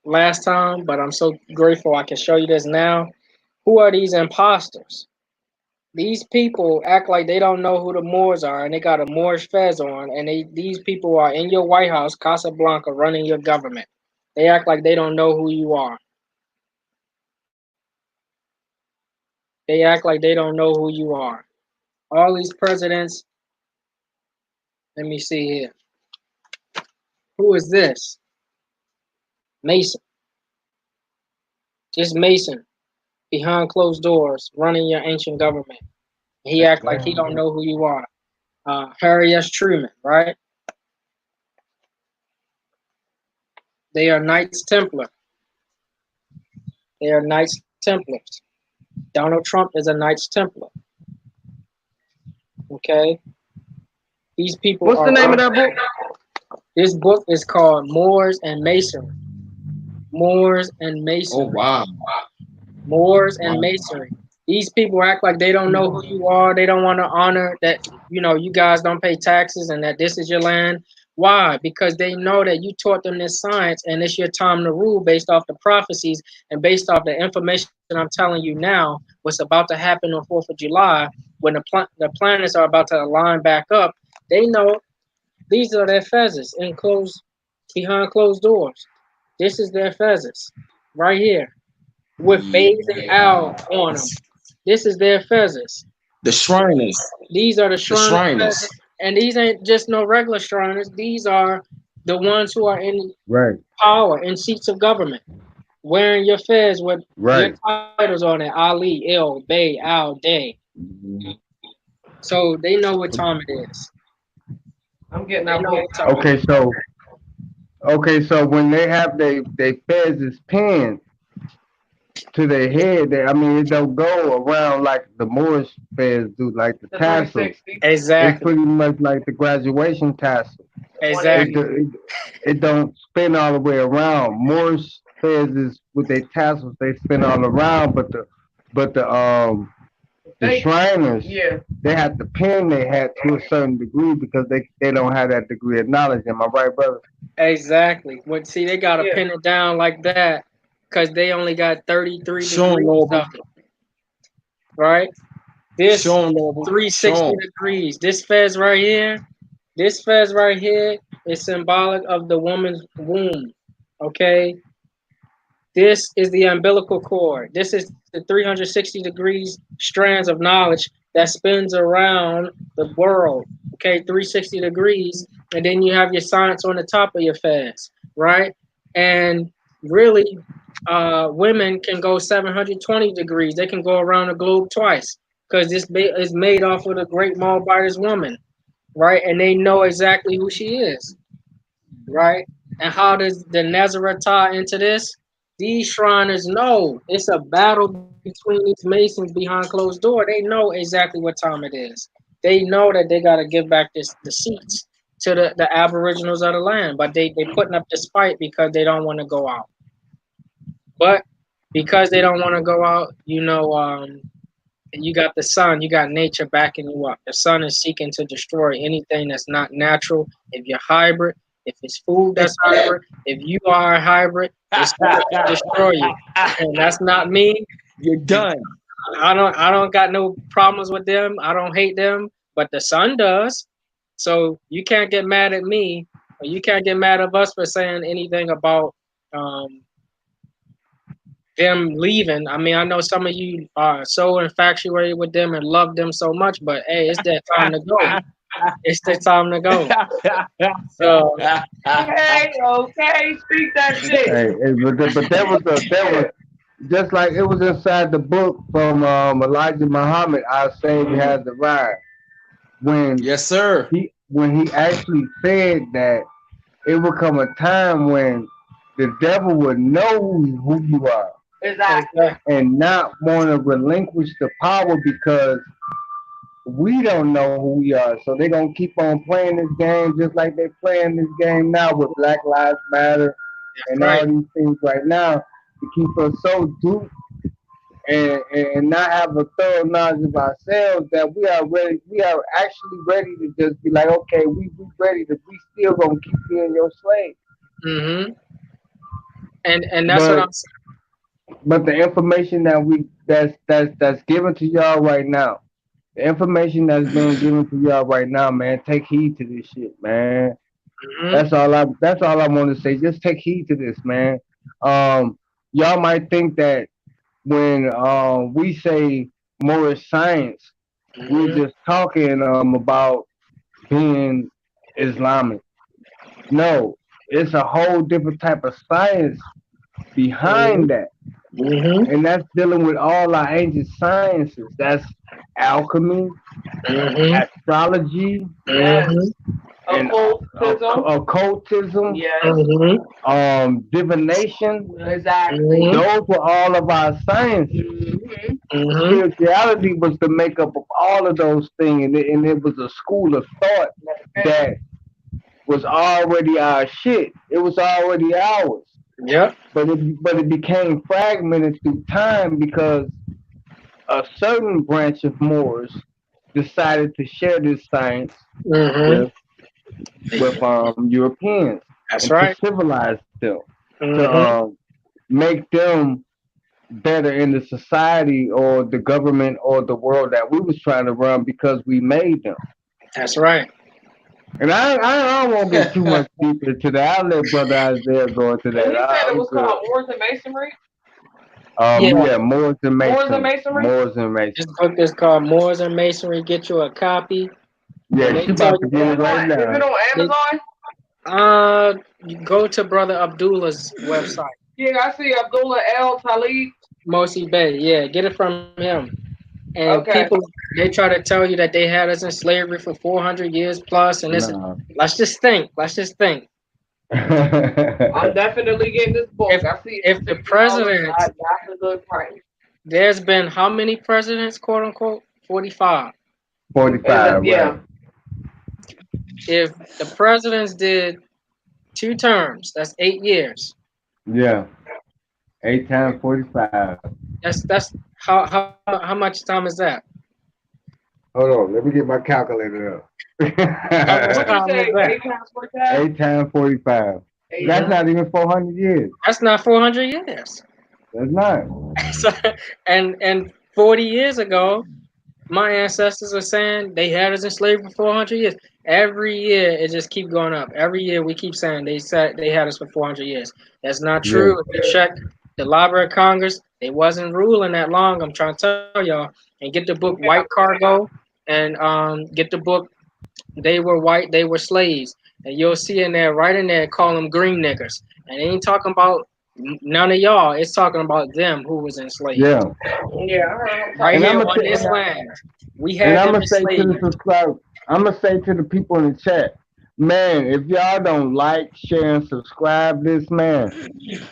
Speaker 4: last time, but I'm so grateful I can show you this now. Who are these imposters? These people act like they don't know who the Moors are, and they got a Moorish fez on, and these people are in your White House, Casablanca, running your government. They act like they don't know who you are. They act like they don't know who you are. All these presidents. Let me see here. Who is this? Mason. Just Mason, behind closed doors, running your ancient government. He act like he don't know who you are. Harry S. Truman, right? They are Knights Templar. They are Knights Templars. Donald Trump is a Knights Templar. Okay? These people
Speaker 5: What's the name of that book?
Speaker 4: This book is called Moors and Masonry. Moors and Masonry.
Speaker 1: Oh, wow.
Speaker 4: Moors and Masonry. These people act like they don't know who you are. They don't want to honor that, you guys don't pay taxes and that this is your land. Why? Because they know that you taught them this science and it's your time to rule based off the prophecies and based off the information I'm telling you now, what's about to happen on 4th of July when the planets are about to align back up. They know these are their fezzes behind closed doors. This is their fezzes right here with phasing out on them. This is their fezzes.
Speaker 1: The Shriners.
Speaker 4: These are the Shriners. And these ain't just no regular Shriners. These are the ones who are in power, in seats of government, wearing your fez with your titles on it. Ali, Il, Bay, Al, Day. So they know what time it is.
Speaker 5: I'm getting that book.
Speaker 3: Okay, so when they have they fezes pinned to their head, it don't go around like the Moorish fez do, like the tassel.
Speaker 4: Exactly.
Speaker 3: It's pretty much like the graduation tassel.
Speaker 4: Exactly.
Speaker 3: It don't spin all the way around. Moorish fezes with their tassels, they spin all around, but the Shriners, they have to pin their hat to a certain degree because they don't have that degree of knowledge. Am I right, brother?
Speaker 4: Exactly. See, they gotta pin it down like that because they only got 33 degrees of it. Right? This 360 degrees. This fez right here is symbolic of the woman's womb. Okay? This is the umbilical cord. This is the 360 degrees strands of knowledge that spins around the world. Okay, 360 degrees. And then you have your science on the top of your fez, right? And really, women can go 720 degrees. They can go around the globe twice because this is made off of the great Malbiter's woman, right? And they know exactly who she is, right? And how does the Nazareth tie into this? These Shriners know it's a battle between these Masons behind closed door. They know exactly what time it is. They know that they got to give back the seats to the Aboriginals of the land, but they putting up this fight because they don't want to go out. But because they don't want to go out, you got the sun, you got nature backing you up. The sun is seeking to destroy anything that's not natural. If you're hybrid, if it's food that's hybrid, if you are a hybrid, it's going to destroy you. And that's not me.
Speaker 1: You're done.
Speaker 4: I don't got no problems with them. I don't hate them, but the sun does. So you can't get mad at me, or you can't get mad at us for saying anything about them leaving. I mean, I know some of you are so infatuated with them and love them so much, but hey, it's that time to go. It's the time to go. So,
Speaker 5: okay, speak that shit.
Speaker 3: Hey, but that was just like it was inside the book from Elijah Muhammad. Our Savior has arrived.
Speaker 1: Yes, sir.
Speaker 3: When he actually said that it would come a time when the devil would know who you are.
Speaker 5: Exactly.
Speaker 3: And not want to relinquish the power because we don't know who we are. So they're going to keep on playing this game just like they're playing this game now with Black Lives Matter and all these things right now to keep us so duped and not have a thorough knowledge of ourselves that we are actually ready to just be like, okay, we still going to keep being your slave.
Speaker 4: Mm-hmm. And that's what I'm saying.
Speaker 3: But the information that's given to y'all right now, the information that's being given to y'all right now, man, take heed to this shit, man.
Speaker 4: Mm-hmm.
Speaker 3: That's all I want to say. Just take heed to this, man. Y'all might think that when we say more science, we're just talking about being Islamic. No, it's a whole different type of science behind that.
Speaker 4: Mm-hmm.
Speaker 3: And that's dealing with all our ancient sciences. That's alchemy,
Speaker 4: Mm-hmm.
Speaker 3: astrology,
Speaker 5: Yes.
Speaker 3: and occultism,
Speaker 5: Yes.
Speaker 4: Mm-hmm.
Speaker 3: divination.
Speaker 5: Exactly.
Speaker 3: Those were all of our sciences.
Speaker 5: Mm-hmm.
Speaker 4: Mm-hmm.
Speaker 3: Spirituality was the makeup of all of those things, and it was a school of thought that was already our shit. It was already ours.
Speaker 4: Yep.
Speaker 3: But it became fragmented through time because a certain branch of Moors decided to share this science
Speaker 4: Mm-hmm.
Speaker 3: with Europeans
Speaker 4: That's
Speaker 3: and to
Speaker 4: right.
Speaker 3: civilize them, to
Speaker 4: Mm-hmm.
Speaker 3: make them better in the society or the government or the world that we was trying to run because we made them.
Speaker 4: That's right.
Speaker 3: And I don't want to get too much deeper into that. I'll let Brother Isaiah go into that.
Speaker 5: And he said it
Speaker 3: I'm
Speaker 5: was
Speaker 3: good.
Speaker 5: called Moors and Masonry.
Speaker 4: Yeah.
Speaker 3: Moors and
Speaker 5: Moors
Speaker 3: Masonry.
Speaker 5: and Masonry.
Speaker 3: Moors and Masonry.
Speaker 4: This book is called Moors and Masonry. Get you a copy.
Speaker 3: Yeah,
Speaker 4: They
Speaker 3: she
Speaker 4: tell
Speaker 3: about to
Speaker 4: you
Speaker 3: get it right
Speaker 5: Is it
Speaker 3: now.
Speaker 5: on Amazon?
Speaker 4: You go to Brother Abdullah's website.
Speaker 5: Yeah, I see Abdullah El Talib.
Speaker 4: Mosi Bey. Yeah, get it from him. And
Speaker 5: Okay.
Speaker 4: people, they try to tell you that they had us in slavery for 400 years plus, and this.
Speaker 3: Nah.
Speaker 4: Let's just think.
Speaker 5: I'm definitely getting this book.
Speaker 4: If the president,
Speaker 5: that's a good price.
Speaker 4: there's been how many presidents, quote unquote? 45.
Speaker 3: 45,
Speaker 5: Yeah.
Speaker 3: right.
Speaker 4: If the presidents did 2 terms, that's 8 years.
Speaker 3: Yeah. 8 times 45.
Speaker 4: That's how much time is that?
Speaker 3: Hold on, let me get my calculator up.
Speaker 4: How much time is that?
Speaker 5: 8 times 45?
Speaker 3: 8 times 45. That's not even 400 years.
Speaker 4: That's not 400 years.
Speaker 3: That's not.
Speaker 4: So, and 40 years ago, my ancestors are saying they had us in slavery for 400 years. Every year it just keep going up. Every year we keep saying they said they had us for 400 years. That's not true.
Speaker 3: Yeah.
Speaker 4: If you check the Library of Congress, they wasn't ruling that long. I'm trying to tell y'all. And get the book White Cargo, and get the book They Were White, They Were Slaves, and you'll see in there, right in there, call them green niggers. And they ain't talking about none of y'all. It's talking about them who was enslaved.
Speaker 3: Yeah.
Speaker 5: Yeah.
Speaker 4: Right
Speaker 3: And
Speaker 4: here
Speaker 3: I'ma
Speaker 4: on
Speaker 3: say-
Speaker 4: this land, we
Speaker 3: And
Speaker 4: had
Speaker 3: I'm
Speaker 4: them
Speaker 3: gonna say to
Speaker 4: enslaved.
Speaker 3: the subscribers, I'm gonna say to the people in the chat, man, if y'all don't like, share, and subscribe this, man,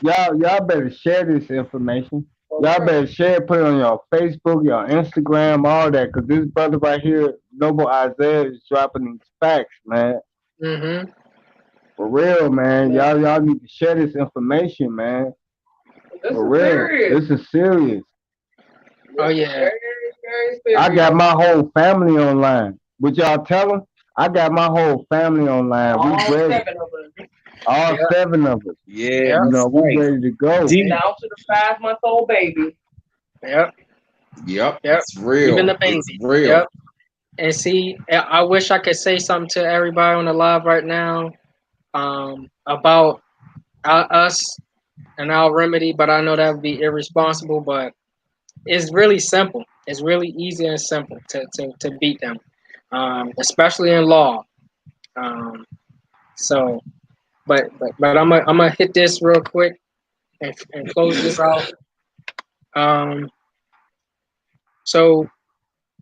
Speaker 3: y'all better share this information. Y'all better share it, put it on your Facebook, your Instagram, all that, because this brother right here, Noble Isaiah, is dropping these facts, man.
Speaker 4: Mm-hmm.
Speaker 3: For real, man. Y'all need to share this information, man. For real.
Speaker 5: Serious.
Speaker 3: This is serious.
Speaker 4: Oh yeah.
Speaker 5: Very, very serious.
Speaker 3: I got my whole family online. Would y'all tell them? I got my whole family online.
Speaker 5: all
Speaker 3: We ready.
Speaker 5: 7 of them.
Speaker 3: All 7 of us.
Speaker 1: Yeah,
Speaker 3: You know, we ready to go.
Speaker 5: Down to the 5-month-old baby.
Speaker 4: Yep.
Speaker 1: Yep.
Speaker 4: Yep.
Speaker 1: It's real.
Speaker 4: Even the baby.
Speaker 1: It's real.
Speaker 4: Yep. And see, I wish I could say something to everybody on the live right now, about us and our remedy, but I know that would be irresponsible. But it's really simple. It's really easy and simple to beat them, especially in law. So, but I'm gonna hit this real quick and close this out. So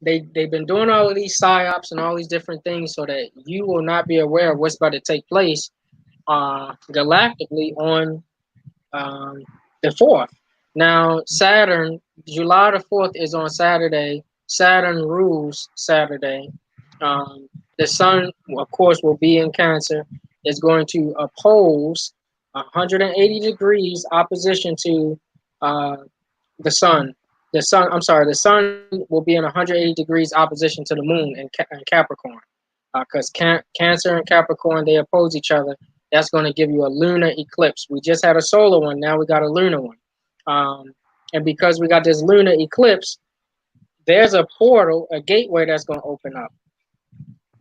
Speaker 4: they've been doing all of these psyops and all these different things so that you will not be aware of what's about to take place galactically on the 4th. Now, Saturn, July the 4th is on Saturday. Saturn rules Saturday. The sun, of course, will be in Cancer. Is going to oppose 180 degrees opposition to the sun. The sun will be in 180 degrees opposition to the moon in Capricorn. Because Cancer and Capricorn, they oppose each other. that's going to give you a lunar eclipse. We just had a solar one. Now we got a lunar one. And because we got this lunar eclipse, there's a portal, a gateway that's going to open up.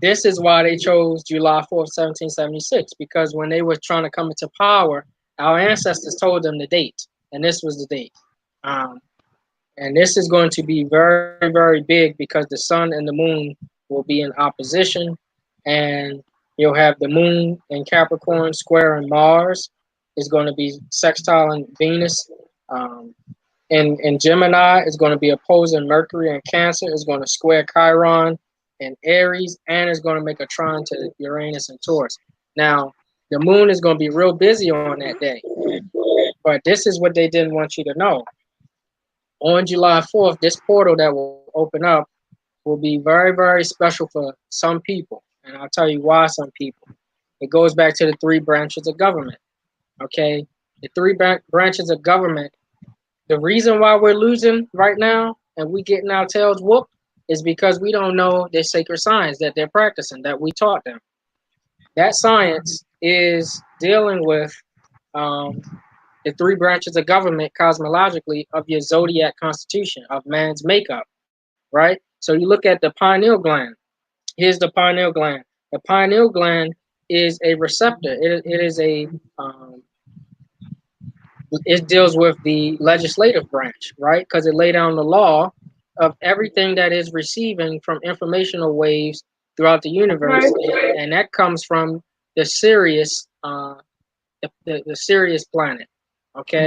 Speaker 4: This is why they chose July 4th, 1776, because when they were trying to come into power, our ancestors told them the date, and this was the date. And this is going to be very, very big because the sun and the moon will be in opposition, and you'll have the moon in Capricorn square in Mars. Is going to be sextile in Venus. In Gemini, is going to be opposing Mercury, and Cancer is going to square Chiron in Aries, and is going to make a trine to Uranus and Taurus. Now, the moon is going to be real busy on that day, but this is what they didn't want you to know. On July 4th, this portal that will open up will be very, very special for some people. And I'll tell you why some people. It goes back to the 3 branches of government. Okay? The 3 branches of government, the reason why we're losing right now and we getting our tails whooped is because we don't know their sacred science that they're practicing, that we taught them. That science is dealing with the 3 branches of government cosmologically of your zodiac constitution, of man's makeup, right? So you look at the pineal gland. Here's the pineal gland. The pineal gland is a receptor. It deals with the legislative branch, right? Because it lay down the law of everything that is receiving from informational waves throughout the universe, and that comes from the Sirius, the Sirius planet. Okay.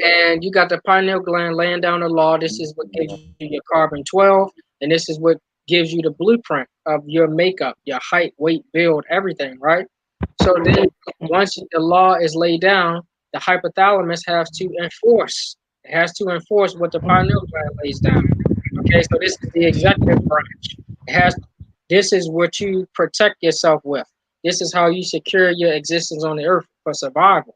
Speaker 4: And you got the pineal gland laying down the law. This is what gives you your carbon-12, and this is what gives you the blueprint of your makeup, your height, weight, build, everything, right? So then once the law is laid down, the hypothalamus has to enforce. It has to enforce what the pineal gland lays down. Okay, so this is the executive branch. This is what you protect yourself with. This is how you secure your existence on the earth for survival.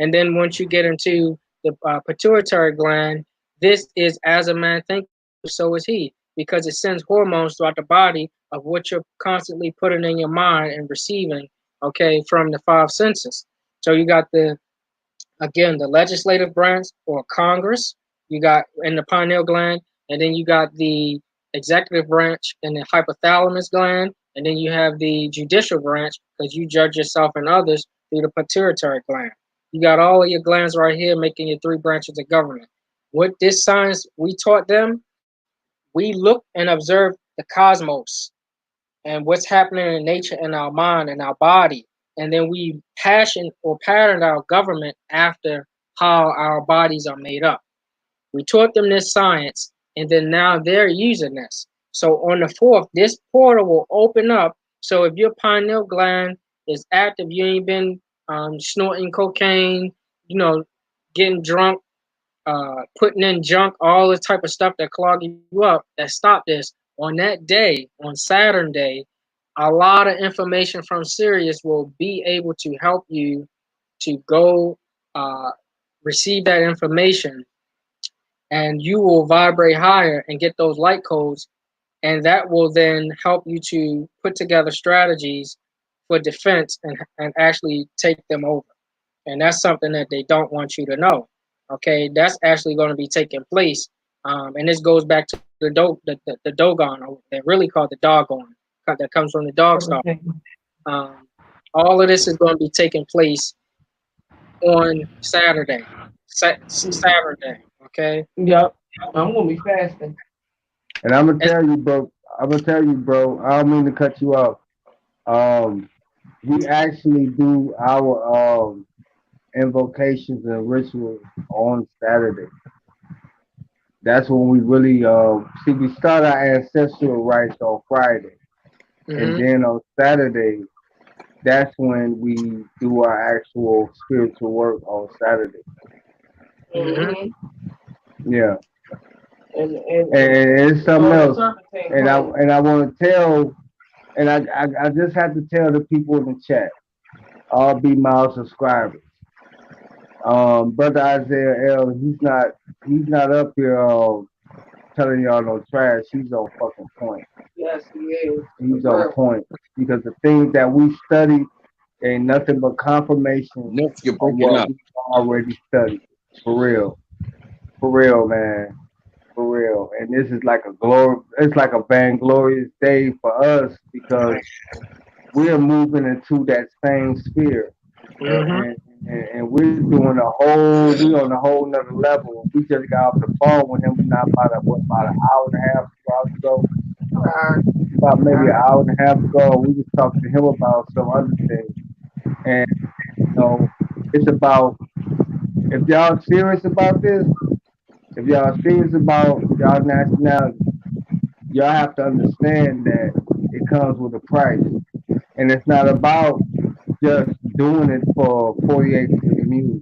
Speaker 4: And then once you get into the pituitary gland, this is as a man thinks, so is he, because it sends hormones throughout the body of what you're constantly putting in your mind and receiving, okay, from the 5 senses. So you got the legislative branch or Congress, you got in the pineal gland, and then you got the executive branch in the hypothalamus gland, and then you have the judicial branch because you judge yourself and others through the pituitary gland. You got all of your glands right here making your 3 branches of government. What this science we taught them, we look and observe the cosmos and what's happening in nature and our mind and our body. And then we pattern our government after how our bodies are made up. We taught them this science, and then now they're using this. So on the 4th, this portal will open up. So if your pineal gland is active, you ain't been snorting cocaine, getting drunk, putting in junk, all this type of stuff that clog you up, that stop this. On that day, on Saturn day, a lot of information from Sirius will be able to help you to go receive that information, and you will vibrate higher and get those light codes, and that will then help you to put together strategies for defense and actually take them over. And that's something that they don't want you to know. Okay, that's actually going to be taking place. And this goes back to the Dogon, or they're really called the Dogon, that comes from the dog star. All of this is going to be taking place on Saturday. Saturday, okay?
Speaker 5: Yep. I'm going to be fasting.
Speaker 3: And I'm going to tell you, bro. I don't mean to cut you off. We actually do our invocations and rituals on Saturday. That's when we really we start our ancestral rites on Friday. And then on Saturday, that's when we do our actual spiritual work on Saturday. Yeah. And it's something else. And I want to tell, and I just have to tell the people in the chat, all Be Miles subscribers. Brother Isaiah L, he's not up here telling y'all no trash. He's on fucking point.
Speaker 5: Yes, he is.
Speaker 3: He's on point because the things that we study ain't nothing but confirmation
Speaker 1: Nope, you're
Speaker 3: of
Speaker 1: breaking
Speaker 3: what
Speaker 1: up.
Speaker 3: we already studied. For real, man, for real. And this is like it's like a vainglorious day for us because we're moving into that same sphere,
Speaker 4: Mm-hmm.
Speaker 3: and we're doing we on a whole nother level. We just got off the phone with him not about an hour and a half, 2 hours ago, about maybe an hour and a half ago. We was talking to him about some other things, and it's about if y'all serious about this, if y'all serious about y'all nationality, y'all have to understand that it comes with a price, and it's not about just doing it for 48 to the news.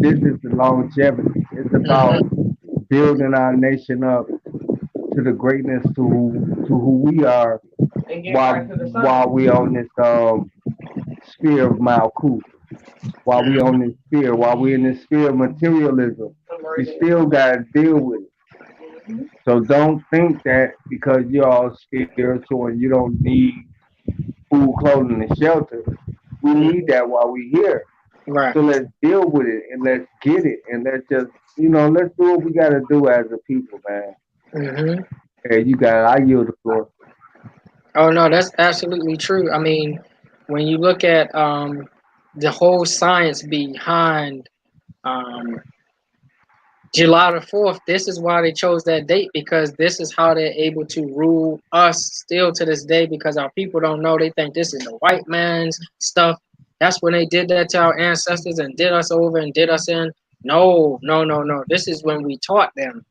Speaker 3: This is the longevity. It's about
Speaker 4: Mm-hmm.
Speaker 3: building our nation up to the greatness to who we are
Speaker 5: And get
Speaker 3: while
Speaker 5: back to the sun.
Speaker 3: while we on this sphere of Malkuth. While we on this sphere, while we in this sphere of materialism, we still gotta deal with it. So don't think that because you're all spiritual and you don't need food, clothing, and shelter, we need that while we here.
Speaker 4: Right.
Speaker 3: So let's deal with it and let's get it and let's just let's do what we gotta do as a people, man.
Speaker 4: Mm-hmm.
Speaker 3: Hey, I yield the floor.
Speaker 4: Oh no, that's absolutely true. I mean, when you look at the whole science behind um, July the 4th, this is why they chose that date because this is how they're able to rule us still to this day because our people don't know. They think this is the white man's stuff. That's when they did that to our ancestors and did us over and did us in. No, no, no, no. This is when we taught them.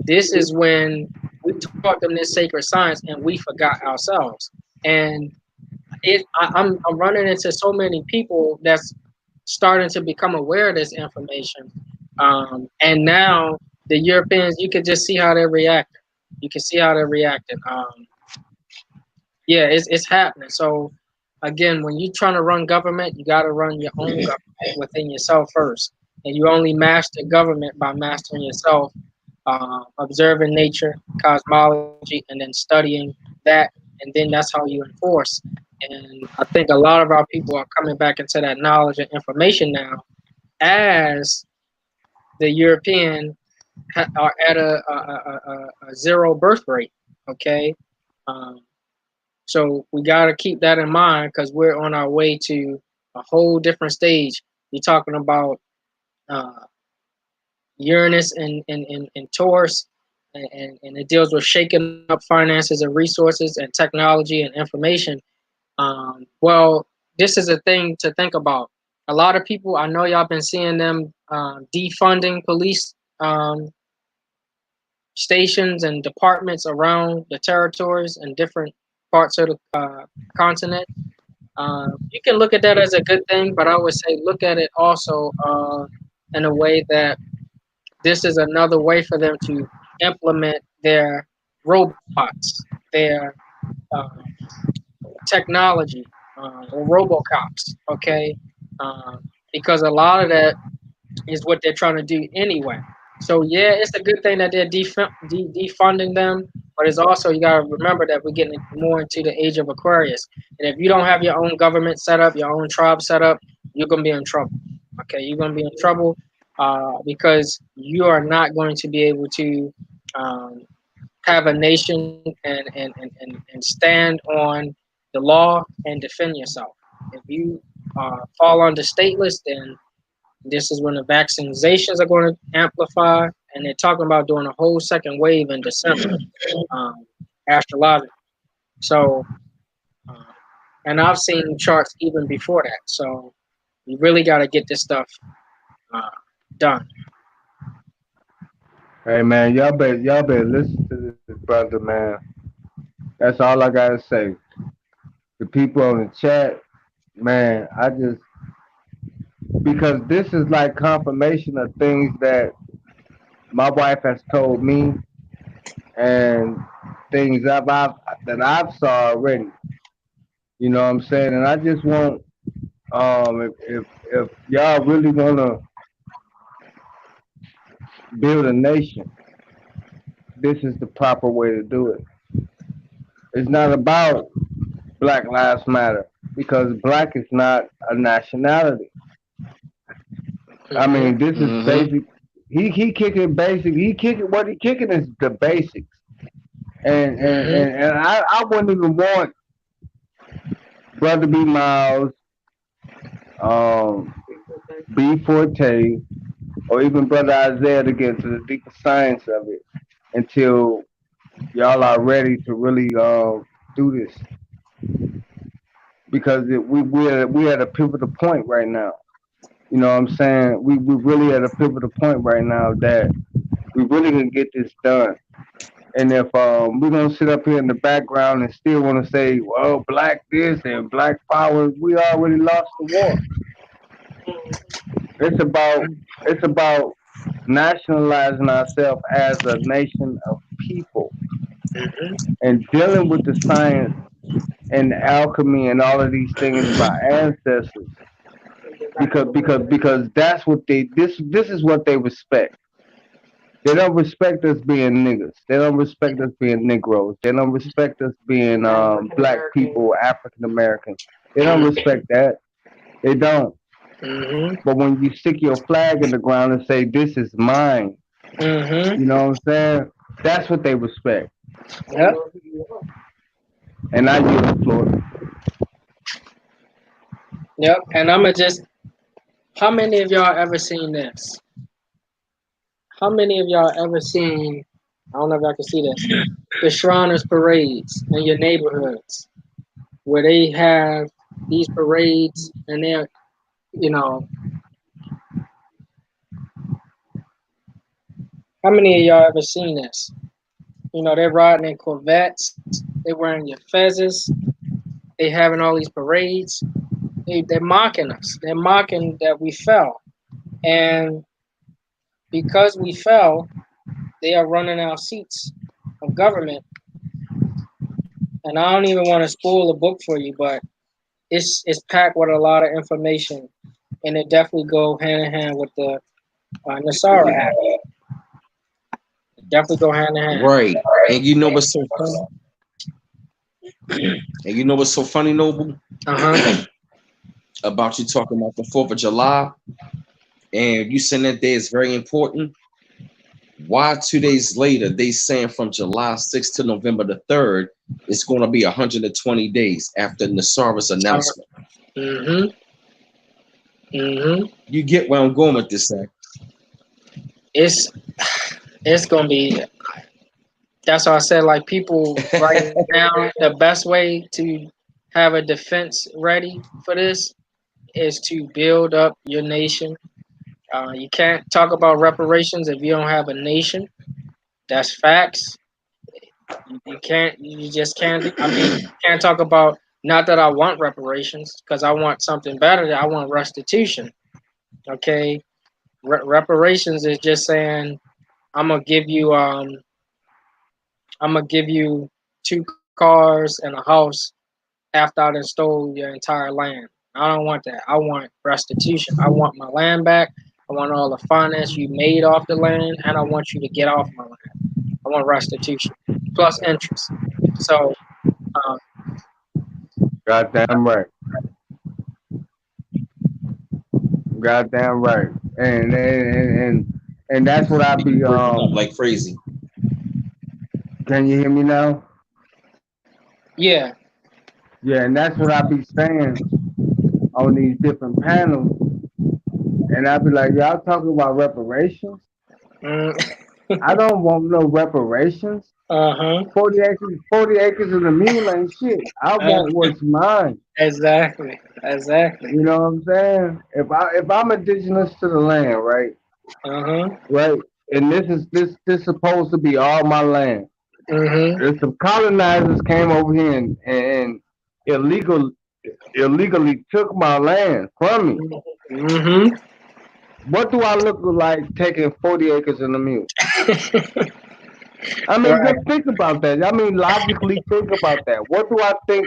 Speaker 4: This is when we taught them this sacred science and we forgot ourselves. And I'm running into so many people that's starting to become aware of this information. And now the Europeans, you could just see how they're reacting. You can see how they're reacting. Yeah, it's happening. So again, when you're trying to run government, you got to run your own government within yourself first. And you only master government by mastering yourself, observing nature, cosmology, and then studying that. And then that's how you enforce. And I think a lot of our people are coming back into that knowledge and information now as the European are at a zero birth rate. Okay. Um, so we got to keep that in mind because we're on our way to a whole different stage. You're talking about uh, Uranus and Taurus, and it deals with shaking up finances and resources and technology and information. Well, this is a thing to think about. A lot of people, I know y'all been seeing them defunding police stations and departments around the territories and different parts of the continent. You can look at that as a good thing, but I would say look at it also in a way that this is another way for them to implement their robots, their uh, technology, or RoboCops. Okay, because a lot of that is what they're trying to do anyway. So yeah, it's a good thing that they're defunding them, but it's also you gotta remember that we're getting more into the age of Aquarius, and if you don't have your own government set up, your own tribe set up, you're gonna be in trouble. Okay, you're gonna be in trouble because you are not going to be able to um, have a nation and stand on the law and defend yourself. If you fall under stateless, then this is when the vaccinations are going to amplify, and they're talking about doing a whole second wave in December, astrologically. So, uh, and I've seen charts even before that. So, you really got to get this stuff uh, done.
Speaker 3: Hey man, y'all better listen to this brother, man. That's all I gotta say. The people on the chat, man, I just because this is like confirmation of things that my wife has told me and things that I've saw already. You know what I'm saying? And I just want if y'all really gonna build a nation, this is the proper way to do it. It's not about Black Lives Matter. because black is not a nationality. I mean, this is basic. He kicking basic. He kicking what he kicking is the basics. And I wouldn't even want Brother B Miles, B Forte, or even Brother Isaiah to get into the deeper science of it until y'all are ready to really do this, because we're at a pivotal point right now. You know what I'm saying? We really at a pivotal point right now that we really can get this done. And if we're gonna sit up here in the background and still want to say, well, black this and black power, we already lost the war. It's about nationalizing ourselves as a nation of people and dealing with the science and the alchemy and all of these things of our ancestors. Because that's what this is what they respect. They don't respect us being niggas. They don't respect us being Negroes. They don't respect us being black people, African Americans. They don't respect that. They don't. But when you stick your flag in the ground and say, this is mine, you know what I'm saying? That's what they respect.
Speaker 4: Yep.
Speaker 3: And I use the floor.
Speaker 4: Yep. And I'm going to just, how many of y'all ever seen this? How many of y'all ever seen, I don't know if I can see this, the Shriners parades in your neighborhoods, where they have these parades and they're, you know, how many of y'all ever seen this? You know, they're riding in Corvettes, they're wearing your fezzes, they having all these parades. They're mocking us. They're mocking that we fell. And because we fell, they are running our seats of government. And I don't even want to spoil the book for you, but it's packed with a lot of information, and it definitely go hand in hand with the Nasara Act. It definitely go hand in hand.
Speaker 1: Right. And you know what's so funny? And you know what's so funny, Noble? About you talking about the 4th of July, and you saying that day is very important. Why 2 days later they saying from July 6th to November the 3rd it's going to be 120 days after Nasara's announcement? You get where I'm going with this thing?
Speaker 4: It's gonna be. That's why I said, like, people right now, the best way to have a defense ready for this is to build up your nation. You can't talk about reparations if you don't have a nation. That's facts. You can't. You just can't. I mean, you can't talk about. Not that I want reparations, because I want something better. I want restitution. Okay, reparations is just saying, I'm gonna give you 2 cars and a house after I done stole your entire land. I don't want that. I want restitution. I want my land back. I want all the finance you made off the land, and I want you to get off my land. I want restitution plus interest. So,
Speaker 3: goddamn right. Goddamn right. And that's what I be
Speaker 1: like crazy.
Speaker 3: Can you hear me now?
Speaker 4: Yeah.
Speaker 3: Yeah, and that's what I be saying on these different panels. And I be like, y'all talking about reparations? I don't want no reparations. 40 acres of the mule ain't shit. I want what's mine.
Speaker 4: Exactly.
Speaker 3: You know what I'm saying? If I'm indigenous to the land, right? Right, and this supposed to be all my land. There's some colonizers came over here and illegally took my land from me. What do I look like taking 40 acres in the mule? I mean, just think about that. I mean, logically think about that. What do I think?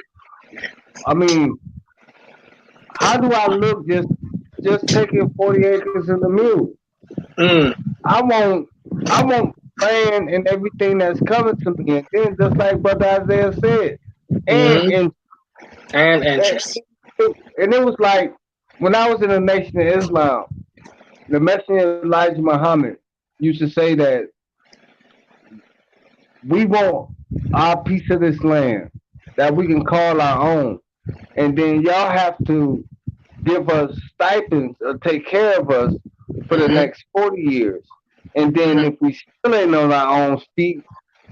Speaker 3: I mean, how do I look just taking 40 acres in the mule? I want land and everything that's coming to me, and then just like Brother Isaiah said, and
Speaker 4: interest.
Speaker 3: it was like when I was in the Nation of Islam, the Messenger Elijah Muhammad used to say that we want our piece of this land that we can call our own, and then y'all have to give us stipends or take care of us for the next 40 years. And then if we still ain't on our own feet,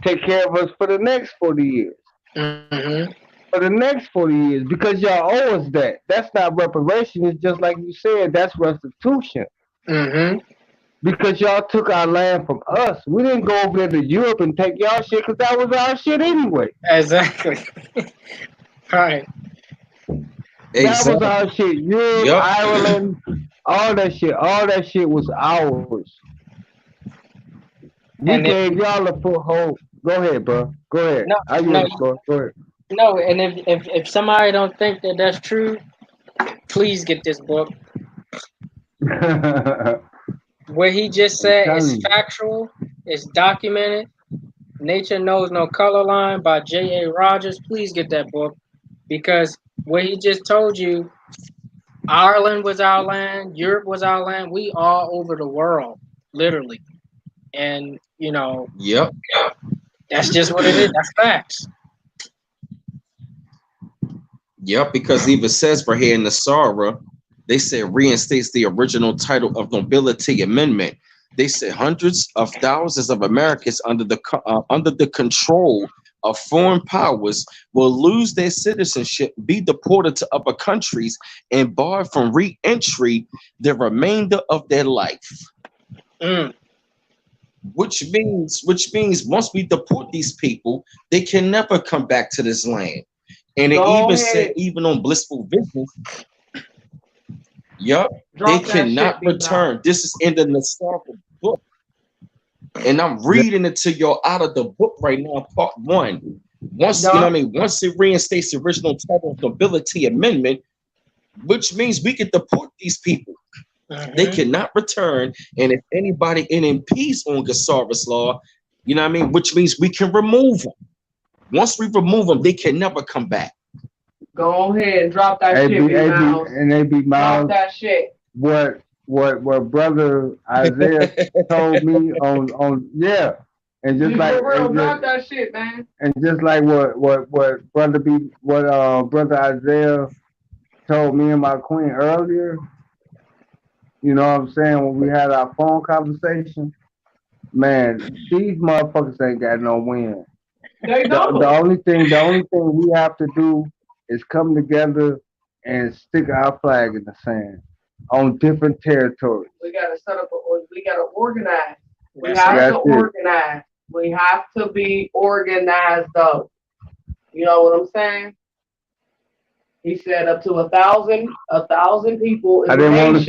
Speaker 3: take care of us for the next 40 years. For the next 40 years, because y'all owe us that. That's not reparation. It's just like you said, that's restitution. Because y'all took our land from us. We didn't go over there to Europe and take y'all shit because that was our shit anyway.
Speaker 4: Exactly. Right.
Speaker 3: That was our shit. Europe, Ireland, all that shit was ours. We gave y'all a foothold. Go ahead, bro. Go ahead. Go ahead.
Speaker 4: No, and if somebody don't think that that's true, please get this book. What he just said is factual. It's documented. Nature Knows No Color Line by J.A. Rogers. Please get that book, because what he just told you, Ireland was our land, Europe was our land. We all over the world, literally. And, you know, that's just what it is. That's facts.
Speaker 1: Yep, because it even says right here in the Sara, they said reinstates the original title of nobility amendment. They said hundreds of thousands of Americans under the control of foreign powers will lose their citizenship, be deported to other countries, and barred from re-entry the remainder of their life. Which means once we deport these people, they can never come back to this land. And it even said, even on Blissful Visions, they cannot return. This is in the Nasara book. And I'm reading it to y'all out of the book right now, part 1. Once once it reinstates the original title of nobility amendment, which means we can deport these people. They cannot return. And if anybody impedes on Gassara's law, which means we can remove them. Once we remove them, they can never come back.
Speaker 5: Go ahead and drop that shit, Miles.
Speaker 3: And they be Miles.
Speaker 5: Drop that shit.
Speaker 3: What brother Isaiah told me on and just like
Speaker 5: drop that shit, man.
Speaker 3: And just like what brother Isaiah told me and my queen earlier, you know what I'm saying, when we had our phone conversation, man, these motherfuckers ain't got no win.
Speaker 5: They don't.
Speaker 3: The only thing we have to do is come together and stick our flag in the sand on different territories.
Speaker 5: We gotta set up. We gotta organize. We have to organize. We have to be organized, though. You know what I'm saying? He said up to 1,000 people.
Speaker 3: I didn't want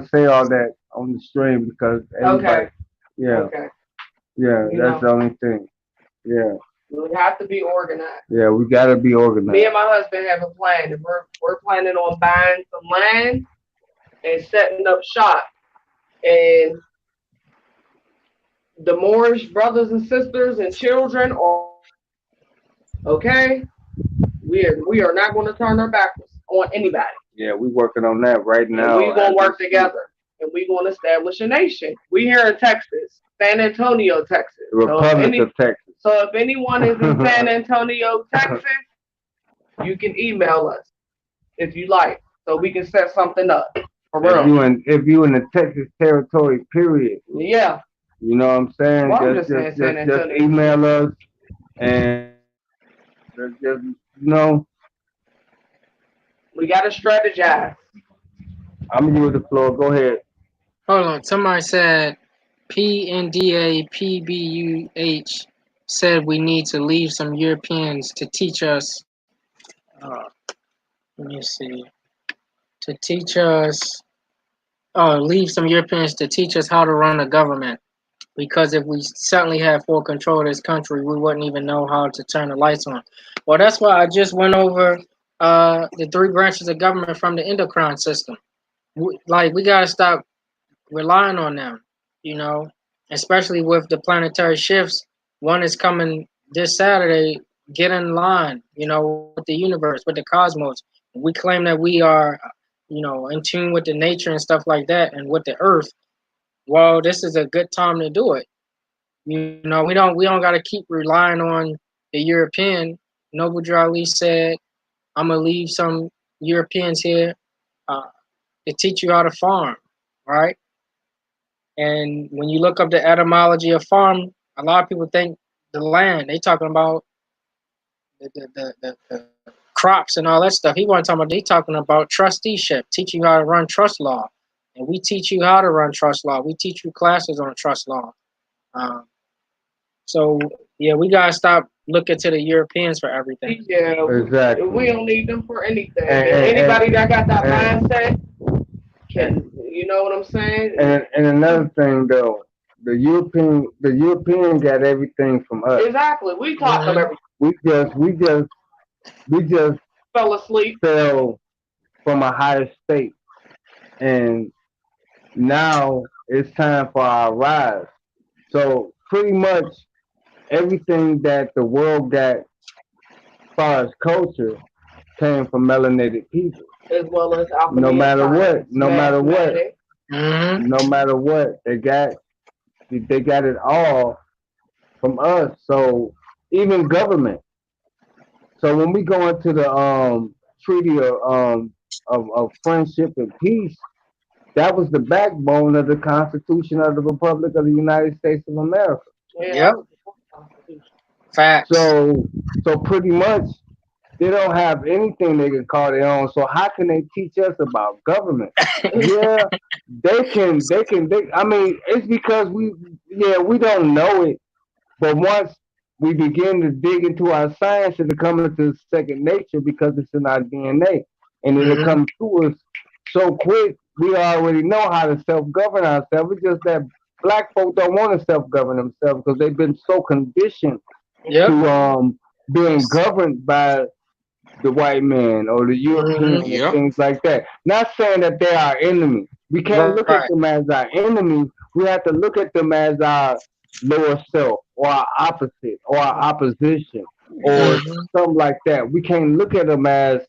Speaker 3: to say all that on the stream because everybody. That's the only thing. Yeah.
Speaker 5: We have to be organized.
Speaker 3: Yeah, we gotta be organized.
Speaker 5: Me and my husband have a plan. And we're planning on buying some land and setting up shop. And the Moorish brothers and sisters and children are okay. We are not going to turn our backs on anybody.
Speaker 3: Yeah, we're working on that right now.
Speaker 5: We're going to work together, and we're going to establish a nation. We here in Texas, San Antonio, Texas.
Speaker 3: The Republic of Texas.
Speaker 5: So if anyone is in San Antonio, Texas, you can email us if you like, so we can set something up. For real.
Speaker 3: If you in the Texas territory, period.
Speaker 5: Yeah.
Speaker 3: You know what I'm saying?
Speaker 5: Well,
Speaker 3: just email us and just
Speaker 5: we gotta strategize.
Speaker 3: I'm gonna give you the floor. Go ahead.
Speaker 4: Hold on. Somebody said PNDAPBUH said we need to leave some Europeans to teach us. Let me see. To teach us. Leave some Europeans to teach us how to run a government. Because if we suddenly had full control of this country, we wouldn't even know how to turn the lights on. Well, that's why I just went over the 3 branches of government from the endocrine system. We got to stop relying on them, especially with the planetary shifts. One is coming this Saturday. Get in line, with the universe, with the cosmos. We claim that we are, in tune with the nature and stuff like that, and with the earth. Well, this is a good time to do it. We don't got to keep relying on the European. Noble Drew Ali said, "I'm gonna leave some Europeans here to teach you how to farm," right? And when you look up the etymology of farm, a lot of people think the land. They talking about the crops and all that stuff. He wasn't talking about. They talking about trusteeship, teaching you how to run trust law, and we teach you how to run trust law. We teach you classes on trust law. So yeah, we gotta stop looking to the Europeans for everything.
Speaker 5: Yeah,
Speaker 3: exactly.
Speaker 5: We don't need them for anything. Anybody that got that mindset can, you know what I'm saying?
Speaker 3: And another thing though, the European got everything from us.
Speaker 5: Exactly. We taught them everything.
Speaker 3: We just
Speaker 5: fell asleep.
Speaker 3: Fell from a higher state, and now it's time for our rise. So pretty much everything that the world got as far as culture came from melanated people.
Speaker 5: As well as alchemy.
Speaker 3: No matter what,
Speaker 4: Mm-hmm.
Speaker 3: no matter what, they got it all from us. So even government. So when we go into the treaty of friendship and peace, that was the backbone of the Constitution of the Republic of the United States of America.
Speaker 4: Yep. Facts.
Speaker 3: So pretty much they don't have anything they can call their own. So how can they teach us about government? Yeah, they can. I mean, it's because we don't know it, but once we begin to dig into our science, it'll come into second nature because it's in our DNA, and it'll come to us so quick. We already know how to self-govern ourselves. It's just that black folk don't want to self-govern themselves because they've been so conditioned to being governed by the white man or the European and things like that. Not saying that they're our enemy. We can't look at them as our enemy. We have to look at them as our lower self or our opposite or our opposition or something like that. We can't look at them as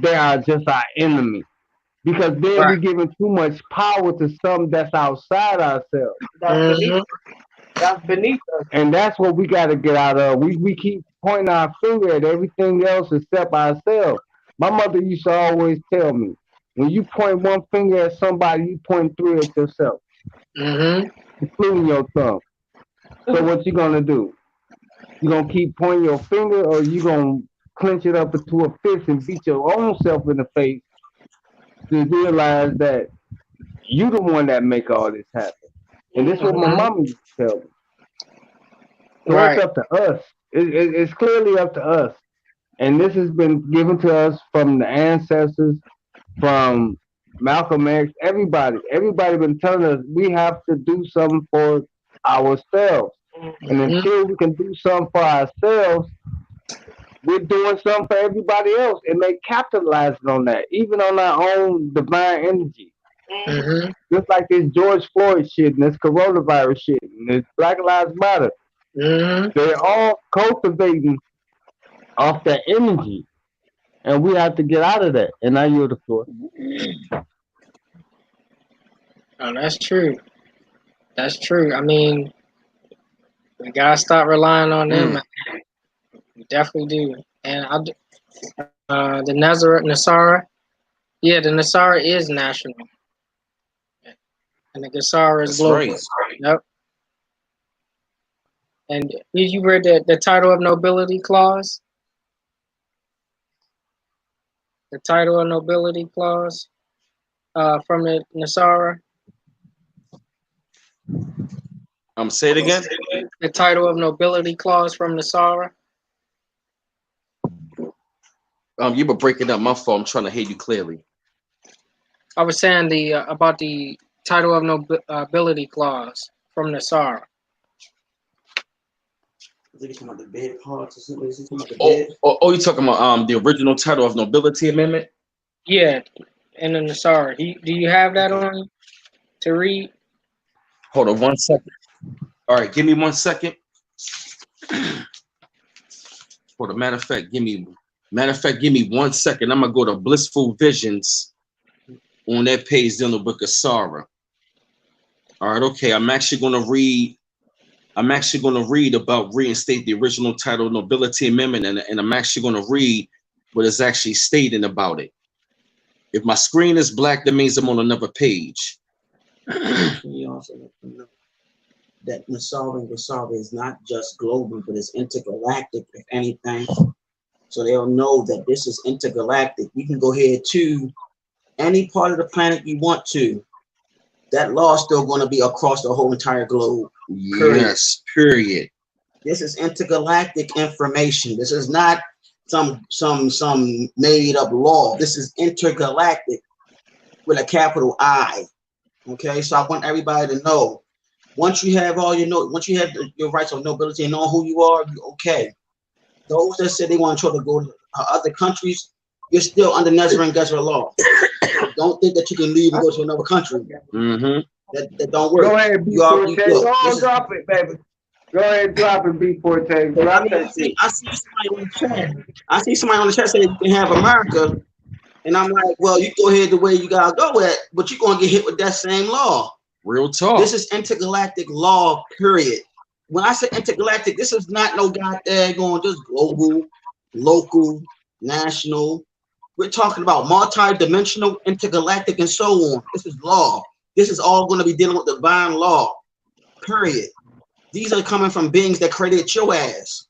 Speaker 3: they are just our enemy. Because then we're giving too much power to something that's outside ourselves.
Speaker 5: That's beneath us.
Speaker 3: And that's what we got to get out of. We keep pointing our finger at everything else except ourselves. My mother used to always tell me, when you point one finger at somebody, you point three at yourself, including your thumb. So what you going to do? You going to keep pointing your finger, or you going to clench it up into a fist and beat your own self in the face to realize that you the one that make all this happen? And this is what my mama used to tell me. So it's up to us. It's clearly up to us. And this has been given to us from the ancestors, from Malcolm X, everybody. Everybody been telling us we have to do something for ourselves. And until we can do something for ourselves, we're doing something for everybody else. And they capitalizing on that, even on our own divine energy. Just like this George Floyd shit and this coronavirus shit and this Black Lives Matter. They're all cultivating off that energy. And we have to get out of that. And I yield the floor.
Speaker 4: Oh, that's true. That's true. I mean, we gotta stop relying on them. We definitely do. And the Nasara, the Nasara is national. And the Gesara is global. Right. Yep. And you read the title of nobility clause? The title of nobility clause from the Nasara?
Speaker 1: Say it again.
Speaker 4: The title of nobility clause from Nasara?
Speaker 1: You were breaking up my phone. I'm trying to hear you clearly.
Speaker 4: I was saying about the title of nobility clause from Nasara.
Speaker 2: You're talking about the bed parts or something?
Speaker 1: You're talking about the original title of nobility amendment?
Speaker 4: Yeah, in the Nasara. Do you have that on to read?
Speaker 1: Hold on 1 second. All right, give me 1 second. For the matter of fact, give me Matter of fact, give me 1 second. I'm gonna go to Blissful Visions on that page in the Book of Sorrow. All right, okay. I'm actually gonna read about reinstate the original title Nobility Amendment, and I'm actually gonna read what is actually stated about it. If my screen is black, that means I'm on another page.
Speaker 2: You also know that Nassau is not just global, but it's intergalactic, if anything. So they'll know that this is intergalactic. You can go ahead to any part of the planet you want to. That law is still going to be across the whole entire globe.
Speaker 1: Yes, period.
Speaker 2: This is intergalactic information. This is not some made up law. This is intergalactic with a capital I. Okay, so I want everybody to know. Once you have all once you have your rights of nobility and know who you are, you're okay. Those that said they want to try to go to other countries, you're still under Nezra and Gezra law. Don't think that you can leave and go to another country.
Speaker 1: Mm-hmm.
Speaker 2: That don't work.
Speaker 3: Go ahead, B4T. Go on, drop it, baby. Go ahead, drop it, B4T.
Speaker 2: I see somebody on the chat. I see somebody on the chat say you can have America, and I'm like, well, you go ahead the way you gotta go at, but you're gonna get hit with that same law.
Speaker 1: Real talk.
Speaker 2: This is intergalactic law, period. When I say intergalactic, this is not no goddamn going just global, local, national. We're talking about multi-dimensional, intergalactic, and so on. This is law. This is all going to be dealing with divine law, period. These are coming from beings that created your ass.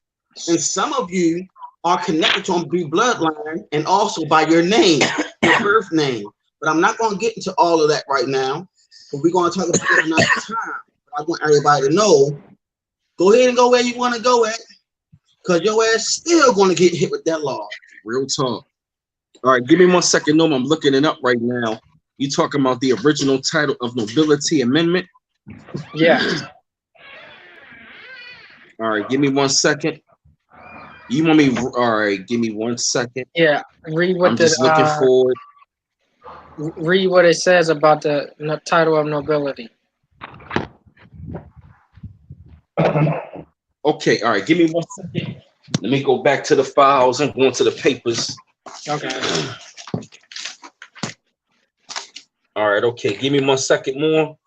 Speaker 2: And some of you are connected to them through bloodline and also by your name, your birth name. But I'm not going to get into all of that right now. But we're going to talk about it another time. But I want everybody to know, go ahead and go where you want to go at, because your ass still going to get hit with that law.
Speaker 1: Real talk. All right, give me 1 second, Norm. I'm looking it up right now. You talking about the original title of Nobility Amendment?
Speaker 4: Yeah.
Speaker 1: All right, give me 1 second. You want me? All right, give me 1 second.
Speaker 4: Yeah. Read what
Speaker 1: I'm just looking for it.
Speaker 4: Read what it says about the title of nobility.
Speaker 1: Okay, all right, give me 1 second. Let me go back to the files and go into the papers.
Speaker 4: Okay.
Speaker 1: All right, okay, give me 1 second more.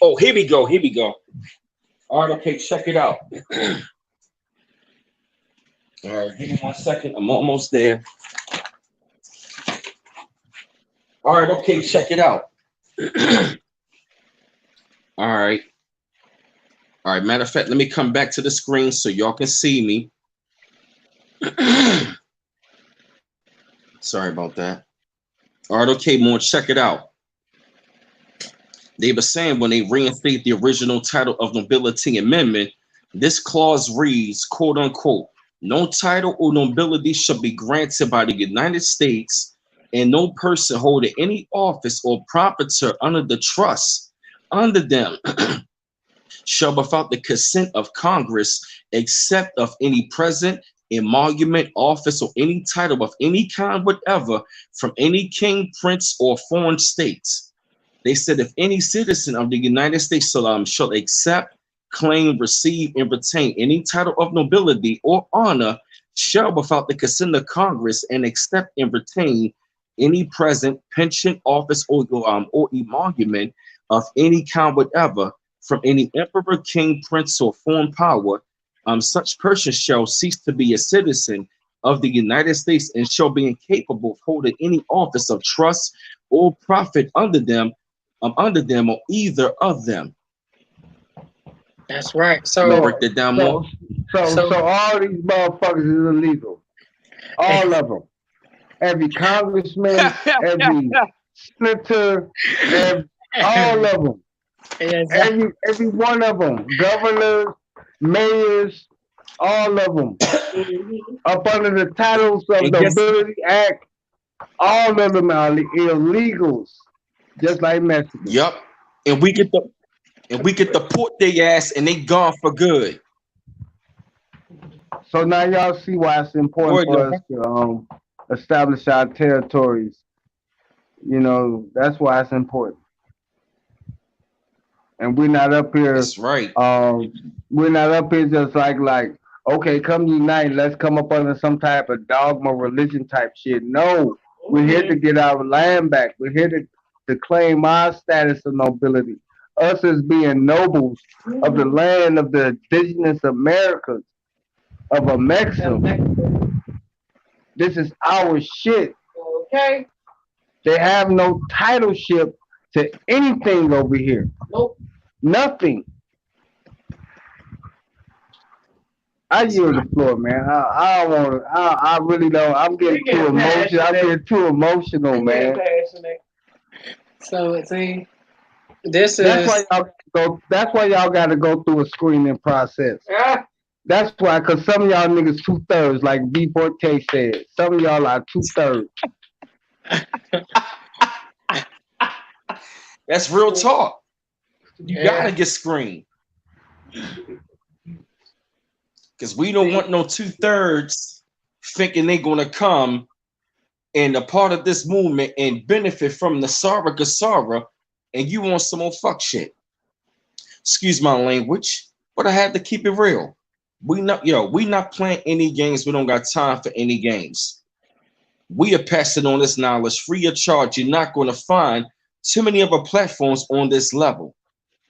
Speaker 1: Oh, here we go, here we go. All right, okay, check it out. All right, give me 1 second. I'm almost there. All right, okay, check it out. All right. All right, matter of fact, let me come back to the screen so y'all can see me. Sorry about that. All right, okay, more, check it out. They were saying when they reinstate the original title of Nobility Amendment, this clause reads, quote unquote, no title or nobility shall be granted by the United States, and no person holding any office or proprietor under the trust under them shall without the consent of Congress, except of any present emolument, office, or any title of any kind whatever from any king, prince, or foreign states. They said if any citizen of the United States shall accept, claim, receive, and retain any title of nobility or honor, shall without the consent of Congress and accept and retain any present pension, office, or emolument of any kind whatever from any emperor, king, prince, or foreign power, such person shall cease to be a citizen of the United States and shall be incapable of holding any office of trust or profit under them or either of them.
Speaker 4: That's right. So
Speaker 1: break that down more.
Speaker 3: So all these motherfuckers is illegal. All of them. Every congressman, every senator, all of them. Every one of them. Governors, mayors, all of them. Up under the titles of the Nobility Act, all of them are illegals. Just like Mexico.
Speaker 1: Yep. And we get the port their ass and they gone for good.
Speaker 3: So now y'all see why it's important for us to establish our territories. You know, that's why it's important. And we're not up here.
Speaker 1: That's right.
Speaker 3: We're not up here just like, okay, come unite. Let's come up under some type of dogma, religion type shit. No, we're here to get our land back. We're here to claim our status of nobility. Us as being nobles of the land of the indigenous Americas of America. This is our shit.
Speaker 5: Okay.
Speaker 3: They have no titleship to anything over here.
Speaker 5: Nope.
Speaker 3: Nothing. I yield the floor, man. I don't want to. I really don't. I'm getting too emotional. I'm getting too emotional, man.
Speaker 4: So see, this
Speaker 3: That's
Speaker 4: is
Speaker 3: why y'all go. That's why y'all got to go through a screening process. That's why, cause some of y'all niggas 2/3, like B4K said. Some of y'all are 2/3.
Speaker 1: That's real talk. You gotta get screened. Because we don't want no 2/3 thinking they're gonna come and a part of this movement and benefit from the Sara Gasara, and you want some more fuck shit. Excuse my language, but I had to keep it real. We not playing any games. We don't got time for any games. We are passing on this knowledge free of charge. You're not going to find too many other platforms on this level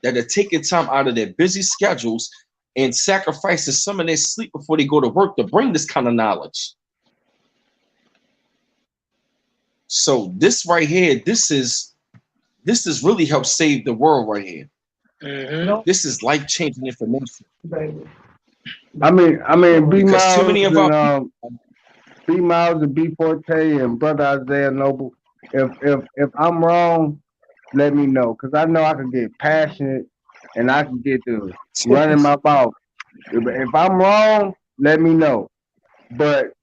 Speaker 1: that are taking time out of their busy schedules and sacrificing some of their sleep before they go to work to bring this kind of knowledge. So this right here, this is really helped save the world right here.
Speaker 4: Mm-hmm.
Speaker 1: This is life-changing information.
Speaker 3: I mean, B Miles
Speaker 1: Too many of
Speaker 3: B Miles and B4K and Brother Isaiah Noble. If I'm wrong, let me know, cause I know I can get passionate and I can get to running my mouth. If I'm wrong, let me know. But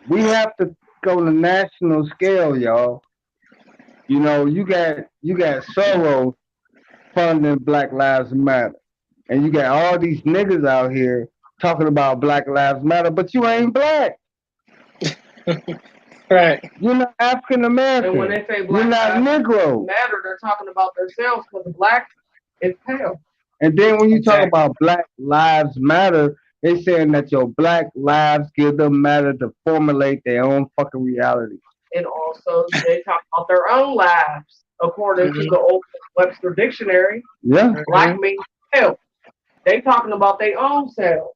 Speaker 3: we have to go to national scale, y'all. You know, you got Soros funding Black Lives Matter. And you got all these niggas out here talking about Black Lives Matter, but you ain't black.
Speaker 4: Right.
Speaker 3: You're not African American.
Speaker 5: And when they say Black
Speaker 3: you're not Negro.
Speaker 5: Matter, they're talking about themselves because the black is pale.
Speaker 3: And then when you talk about Black Lives Matter, they saying that your black lives give them matter to formulate their own fucking reality.
Speaker 5: And also they talk about their own lives according to the old Webster Dictionary.
Speaker 3: Yeah.
Speaker 5: Black means self. They talking about their own selves.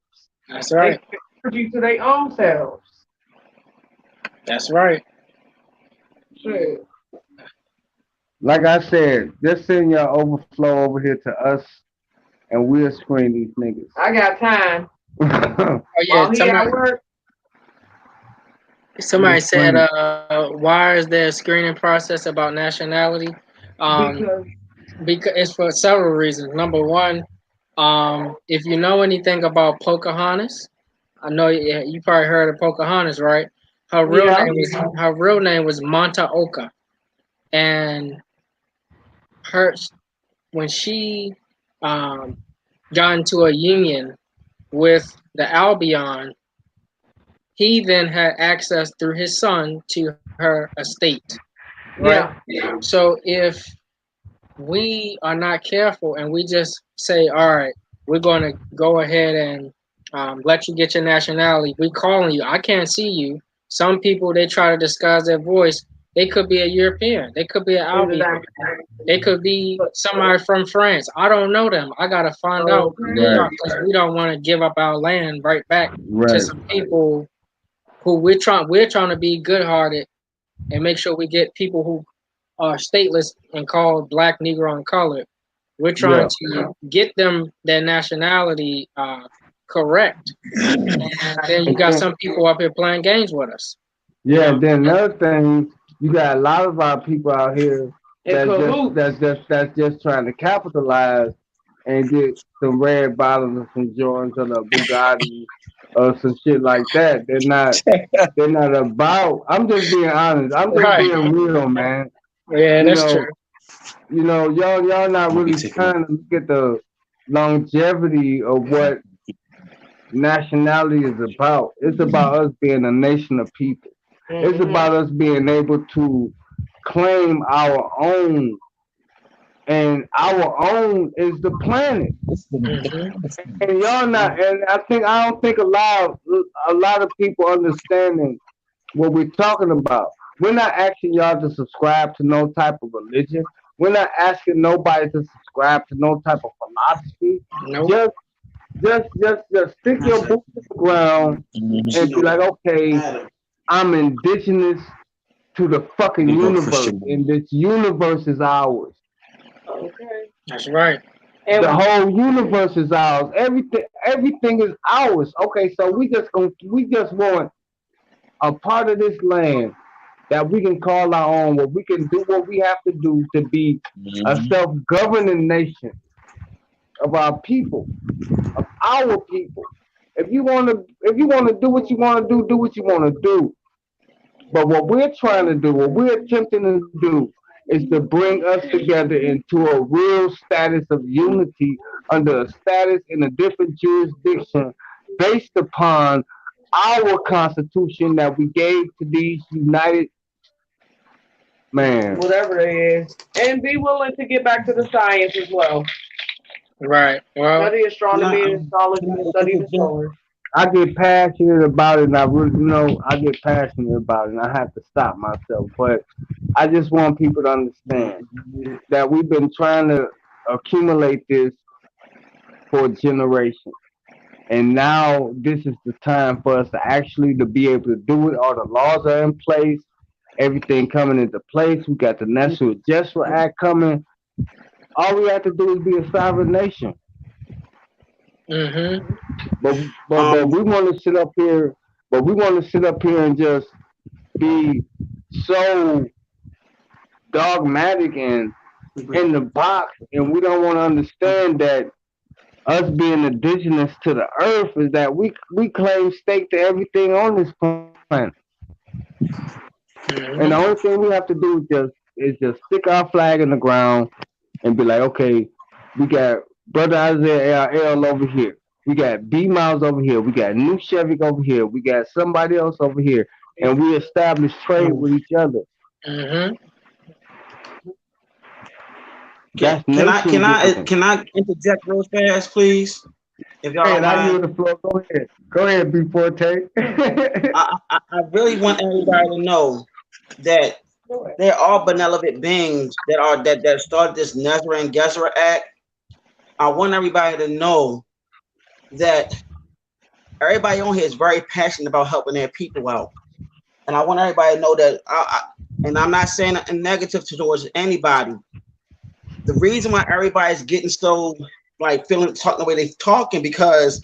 Speaker 4: That's right.
Speaker 5: They contribute to their own selves.
Speaker 4: That's right.
Speaker 5: Shit.
Speaker 3: Like I said, just send your overflow over here to us, and we'll screen these niggas.
Speaker 5: I got time.
Speaker 4: Oh yeah, somebody said, why is there a screening process about nationality? Because it's for several reasons. Number one, if you know anything about Pocahontas, I know you probably heard of Pocahontas, right? Her real name was Monta Oka, and when she got into a union with the Albion, he then had access through his son to her estate. Right? Yeah. So if we are not careful and we just say, all right, we're going to go ahead and let you get your nationality. We calling you. I can't see you. Some people, they try to disguise their voice. They could be a European. They could be an Albion. They could be somebody from France. I don't know them. I got to find out because we don't want to give up our land right back to some people who we're trying to be good-hearted and make sure we get people who are stateless and called Black, Negro, and colored. We're trying to get them their nationality correct. And then you got some people up here playing games with us.
Speaker 3: Yeah, you know? Then another thing, you got a lot of our people out here that's just trying to capitalize and get some red bottles and some joints or the Bugatti or some shit like that. They're not about. I'm just being honest. I'm just being real, man.
Speaker 4: Yeah, that's true.
Speaker 3: You know, y'all not really trying to look at the longevity of what nationality is about. It's about us being a nation of people. It's about us being able to claim our own and our own is the planet. And y'all not, and I don't think a lot of people understanding what we're talking about. We're not asking y'all to subscribe to no type of religion. We're not asking nobody to subscribe to no type of philosophy.
Speaker 4: Nope.
Speaker 3: Just stick your boots in the ground and be like, okay, I'm indigenous to the fucking universe, and this universe is ours.
Speaker 5: Okay.
Speaker 4: That's right.
Speaker 3: And the whole universe is ours. Everything is ours. Okay, so we just want a part of this land that we can call our own, where we can do what we have to do to be a self-governing nation of our people, of our people. If you want to do what you want to do what you want to do. But what we're trying to do, what we're attempting to do, is to bring us together into a real status of unity under a status in a different jurisdiction based upon our constitution that we gave to these united man.
Speaker 5: Whatever it is. And be willing to get back to the science as well.
Speaker 4: Right. Well,
Speaker 5: study astronomy and astrology and study the stars.
Speaker 3: I get passionate about it, and I really, I get passionate about it, and I have to stop myself. But I just want people to understand that we've been trying to accumulate this for generations. And now this is the time for us to actually to be able to do it. All the laws are in place. Everything coming into place. We got the National Adjustment Act coming. All we have to do is be a sovereign nation. But we want to sit up here. But we want to sit up here and just be so dogmatic and in the box, and we don't want to understand that us being indigenous to the earth is that we claim stake to everything on this planet. And the only thing we have to do is just stick our flag in the ground and be like, okay, we got Brother Isaiah L over here. We got B Miles over here. We got New Chevy over here. We got somebody else over here. And we establish trade with each other.
Speaker 2: Can I interject real fast, please? If y'all
Speaker 3: I hear the floor. Go ahead, B4T.
Speaker 2: I really want everybody to know that there are benevolent beings that started this Nezra and Gezra Act. I want everybody to know that everybody on here is very passionate about helping their people out. And I want everybody to know that, and I'm not saying a negative towards anybody. The reason why everybody's getting so talking the way they're talking, because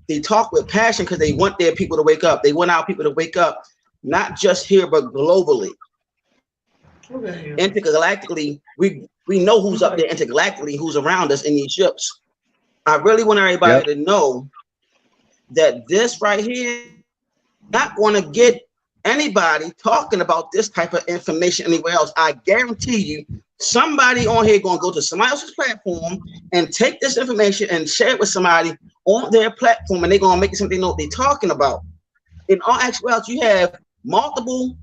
Speaker 2: they talk with passion, because they want their people to wake up. They want our people to wake up, not just here, but globally. Intergalactically, we know who's up there intergalactically, who's around us in these ships. I really want everybody to know that this right here not going to get anybody talking about this type of information anywhere else. I guarantee you, somebody on here going to go to somebody else's platform and take this information and share it with somebody on their platform, and they're going to make it something they know what they're talking about. In all actuality, you have multiple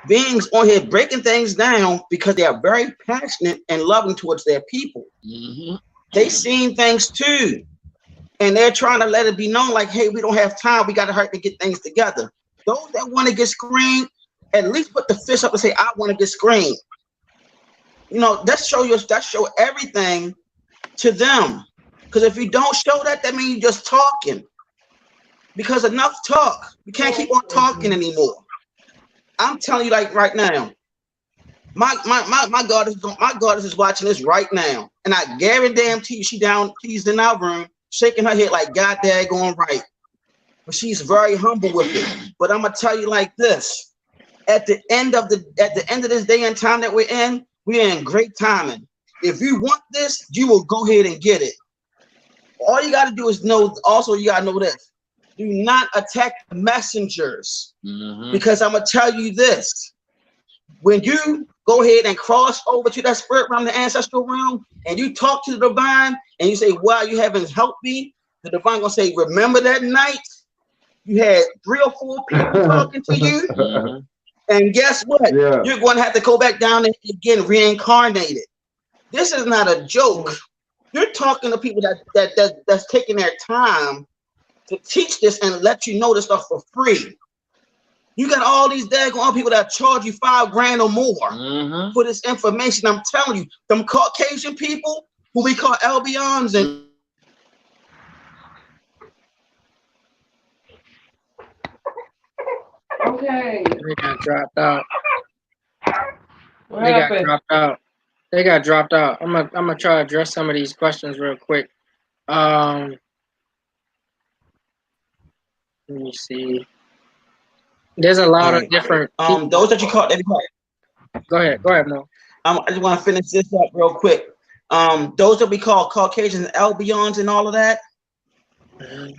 Speaker 2: beings on here breaking things down because they are very passionate and loving towards their people. They seen things too, and they're trying to let it be known, like, hey, we don't have time. We got to hurry to get things together. Those that want to get screened, at least put the fist up and say, I want to get screened. That show everything to them. Because if you don't show that, that means you're just talking. Because enough talk. You can't keep on talking anymore. I'm telling you, like right now, my goddess is watching this right now, and I guarantee you, she's in our room, shaking her head like, God, dad, going right. But she's very humble with it. But I'm gonna tell you like this: at the end of this day and time that we're in great timing. If you want this, you will go ahead and get it. All you got to do is know. Also, you got to know this: do not attack the messengers, because I'm gonna tell you this: when you go ahead and cross over to that spirit realm, the ancestral realm, and you talk to the divine, and you say, "Wow, you haven't helped me," the divine gonna say, "Remember that night you had 3 or 4 people talking to you, and guess what? You're going to have to go back down and again reincarnated." This is not a joke. You're talking to people that's taking their time to teach this and let you know this stuff for free. You got all these daggone people that charge you $5 grand or more for this information. I'm telling you, them Caucasian people who we call Albions and
Speaker 5: Okay.
Speaker 4: They got dropped out.
Speaker 5: What
Speaker 4: They got
Speaker 5: happened?
Speaker 4: dropped out. They got dropped out. I'm gonna try to address some of these questions real quick. Let me see. There's a lot of different people.
Speaker 2: those that you call.
Speaker 4: Go ahead, Mo.
Speaker 2: I just want to finish this up real quick. Those that we call Caucasians, Albions, and all of that,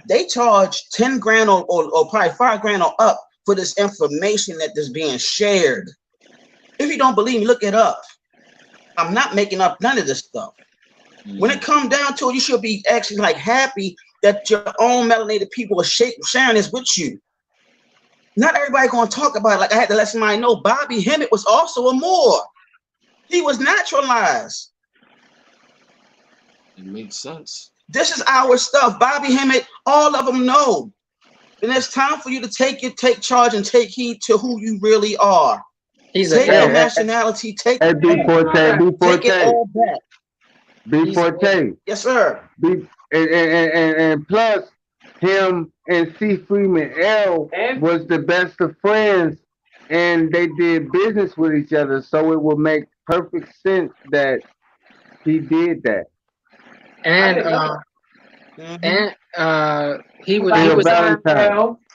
Speaker 2: they charge 10 grand or probably $5 grand or up for this information that is being shared. If you don't believe me, look it up. I'm not making up none of this stuff. When it comes down to it, you should be actually like happy that your own melanated people are sharing this with you. Not everybody gonna talk about it. Like I had to let somebody know, Bobby Hemmett was also a Moor. He was naturalized.
Speaker 1: It makes sense.
Speaker 2: This is our stuff. Bobby Hemmett, all of them know. And it's time for you to take charge and take heed to who you really are.
Speaker 4: He's
Speaker 2: take your nationality, take it all back.
Speaker 3: B4K.
Speaker 2: Yes, sir.
Speaker 3: And plus, him and C. Freeman L was the best of friends, and they did business with each other, so it would make perfect sense that he did that.
Speaker 4: And he was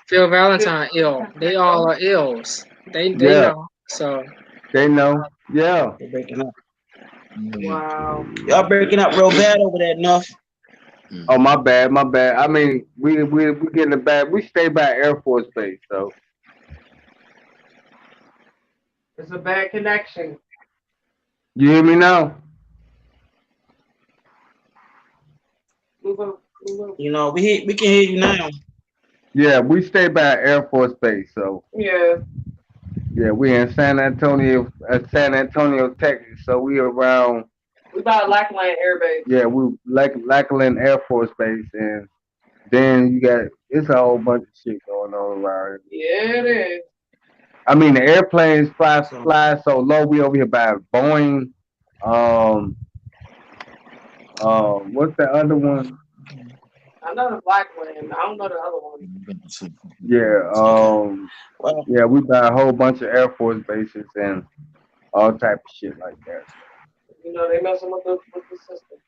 Speaker 4: Phil Valentine ill. They all are ills. They know. So
Speaker 3: they know. Yeah.
Speaker 2: They're breaking up.
Speaker 5: Wow.
Speaker 2: Y'all breaking up real bad over there, enough.
Speaker 3: Oh, my bad. I mean, we getting the bad. We stay by Air Force Base, so
Speaker 5: it's a bad connection.
Speaker 3: You hear me now?
Speaker 2: You know, we can hear you now.
Speaker 3: Yeah, we stay by Air Force Base, so
Speaker 5: yeah,
Speaker 3: we in San Antonio, Texas. So we around.
Speaker 5: We by Lackland Air Base.
Speaker 3: Yeah, we Lackland Air Force Base, and then it's a whole bunch of shit going on around
Speaker 5: here. Yeah, it is.
Speaker 3: I mean, the airplanes fly so low. We over here by Boeing. What's the other one?
Speaker 5: I know the Lackland. I don't know the other one.
Speaker 3: Yeah, we buy a whole bunch of Air Force bases and all type of shit like that.
Speaker 5: You know, they messing with the system.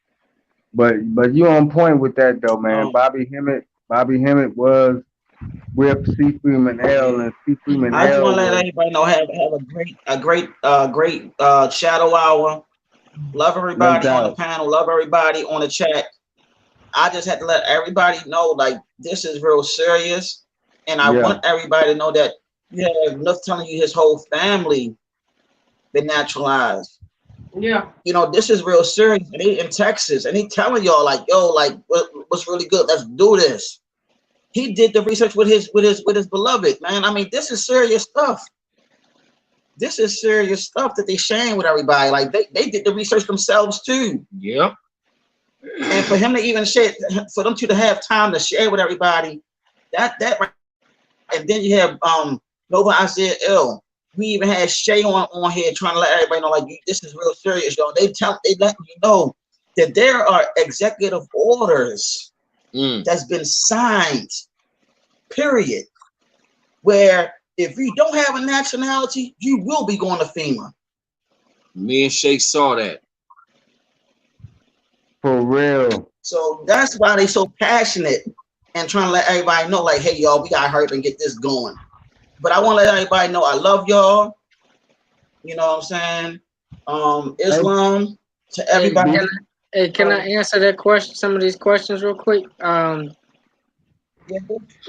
Speaker 3: But you on point with that though, man. Bobby Hemmett was with C. Freeman L and C. Freeman L.
Speaker 2: I just want to let everybody know have a great shadow hour. Love everybody on the panel. Love everybody on the chat. I just had to let everybody know, like, this is real serious, and I want everybody to know that Nuff telling you his whole family been naturalized.
Speaker 5: Yeah.
Speaker 2: You know, this is real serious. And he in Texas, and he telling y'all like, yo, like, what's really good? Let's do this. He did the research with his beloved, man. I mean, this is serious stuff. This is serious stuff that they sharing with everybody. Like they did the research themselves too.
Speaker 1: Yeah.
Speaker 2: And for him to even share, for them to have time to share with everybody, that and then you have Nova Isaiah L. We even had Shay on here trying to let everybody know, like, this is real serious, y'all. They let you know that there are executive orders that's been signed, period, where if you don't have a nationality, you will be going to FEMA.
Speaker 1: Me and Shay saw that.
Speaker 3: For real.
Speaker 2: So that's why they so passionate and trying to let everybody know, like, hey, y'all, we got to hurry up and get this going. But I want to let everybody know I love y'all. You know what I'm saying? Islam to everybody.
Speaker 4: Can I answer that question? Some of these questions real quick. You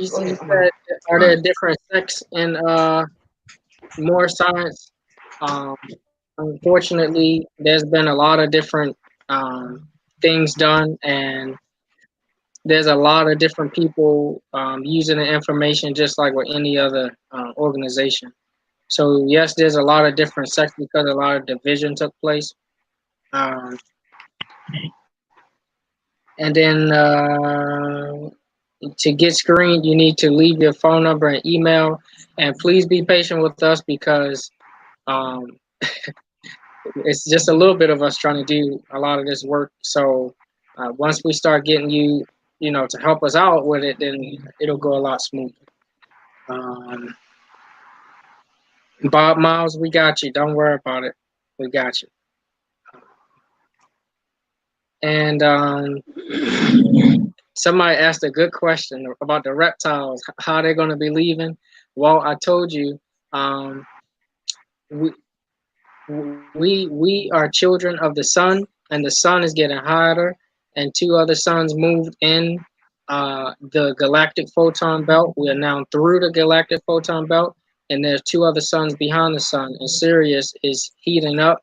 Speaker 4: said, are there different sects in Moor science? Unfortunately, there's been a lot of different things done, and there's a lot of different people using the information just like with any other organization. So yes, there's a lot of different sects because a lot of division took place. Um, and then to get screened, you need to leave your phone number and email. And please be patient with us because um, it's just a little bit of us trying to do a lot of this work. So once we start getting you, to help us out with it, then it'll go a lot smoother. Bob Miles, we got you. Don't worry about it. We got you. And somebody asked a good question about the reptiles, how they're going to be leaving. Well, I told you, we are children of the sun, and the sun is getting hotter, and two other suns moved in the galactic photon belt. We are now through the galactic photon belt, and there's two other suns behind the sun, and Sirius is heating up.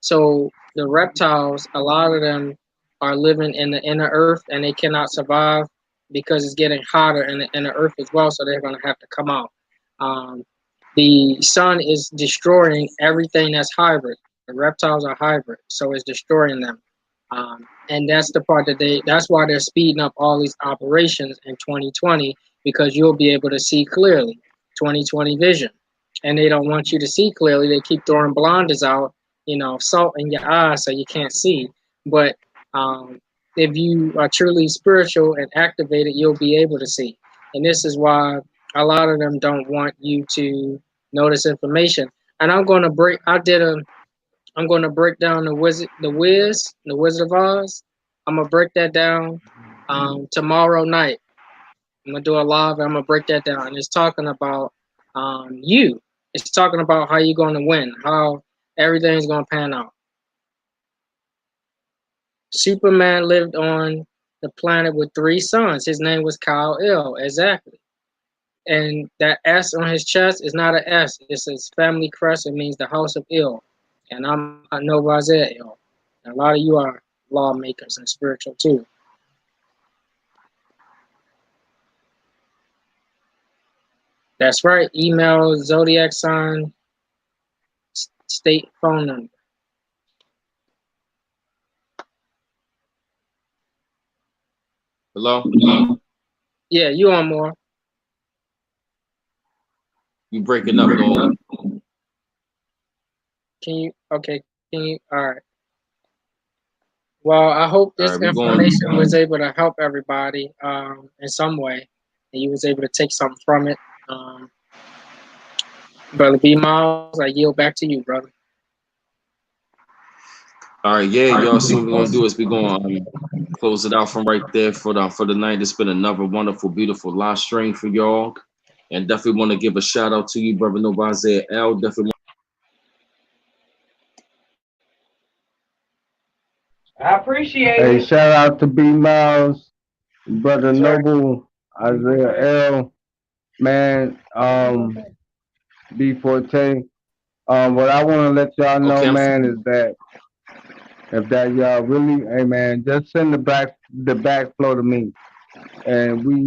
Speaker 4: So the reptiles, a lot of them are living in the inner earth, and they cannot survive because it's getting hotter in the inner earth as well, so they're going to have to come out. The sun is destroying everything that's hybrid. The reptiles are hybrid, so it's destroying them. And that's the part that's why they're speeding up all these operations in 2020, because you'll be able to see clearly, 2020 vision. And they don't want you to see clearly. They keep throwing blinders out, salt in your eyes so you can't see. But if you are truly spiritual and activated, you'll be able to see. And this is why a lot of them don't want you to know this information. And I'm going to break down the Wizard of Oz. I'm going to break that down tomorrow night. I'm going to do a live and I'm going to break that down. And it's talking about you. It's talking about how you're going to win, how everything's going to pan out. Superman lived on the planet with 3 sons. His name was Kal-El, exactly. And that S on his chest is not an S. It's his family crest. It means the house of ill. And I'm a Nova Zed-El. And a lot of you are lawmakers and spiritual too. That's right. Email, zodiac sign, state phone number.
Speaker 1: Hello?
Speaker 4: Yeah, you on more.
Speaker 1: You breaking up, Lord.
Speaker 4: All right. Well, I hope this information was able to help everybody in some way, and you was able to take something from it. Brother B. Miles, I yield back to you, brother.
Speaker 1: All right, yeah, y'all see what we're gonna do is we're gonna close it out from right there for the night. It's been another wonderful, beautiful live stream for y'all. And definitely want to give a shout out to you, Brother Nova Zed-El.
Speaker 5: I appreciate
Speaker 3: Hey,
Speaker 5: it.
Speaker 3: shout out to B Miles, Brother Noble, Isaiah L, man, B Forte. What I want to let y'all know, man, is that if that y'all really, hey man, just send the backflow to me, and we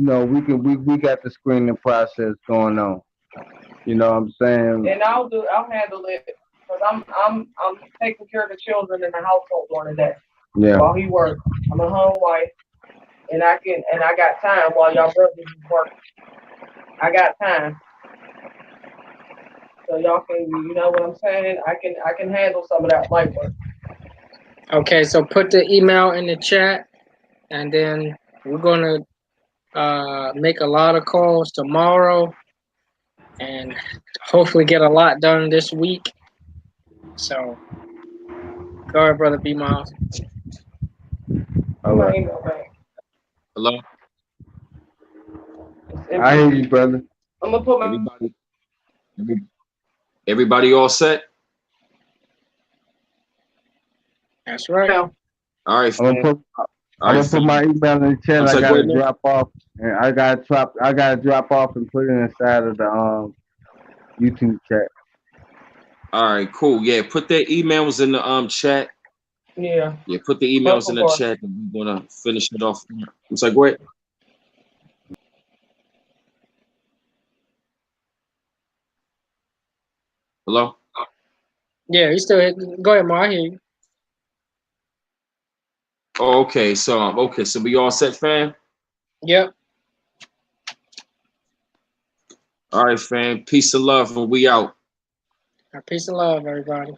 Speaker 3: got the screening process going on. You know what I'm saying?
Speaker 5: And I'll handle it because I'm taking care of the children in the household during the day.
Speaker 3: Yeah.
Speaker 5: While he works, I'm a home wife, and I got time while y'all brothers is working. I got time. So y'all can, you know what I'm saying? I can handle some of that light work.
Speaker 4: Okay, so put the email in the chat, and then we're gonna make a lot of calls tomorrow, and hopefully get a lot done this week. So, go ahead, brother B Miles.
Speaker 3: All right.
Speaker 1: Hello.
Speaker 3: I hear you, brother.
Speaker 5: I'm gonna put
Speaker 1: everybody all set?
Speaker 4: That's right.
Speaker 5: All
Speaker 1: right.
Speaker 3: I'm gonna put my email in the chat. I gotta drop off, and I gotta drop off and put it inside of the YouTube chat.
Speaker 1: All right, cool. Yeah, put their emails in the chat.
Speaker 5: Yeah.
Speaker 1: Yeah, put the emails in the chat, and we're gonna finish it off. I'm sorry, go ahead. Hello?
Speaker 4: Yeah, you still go ahead, Mo. I hear you.
Speaker 1: Oh, okay. So we all set, fam?
Speaker 4: Yep.
Speaker 1: All right, fam. Peace and love, and we out.
Speaker 4: Peace and love, everybody.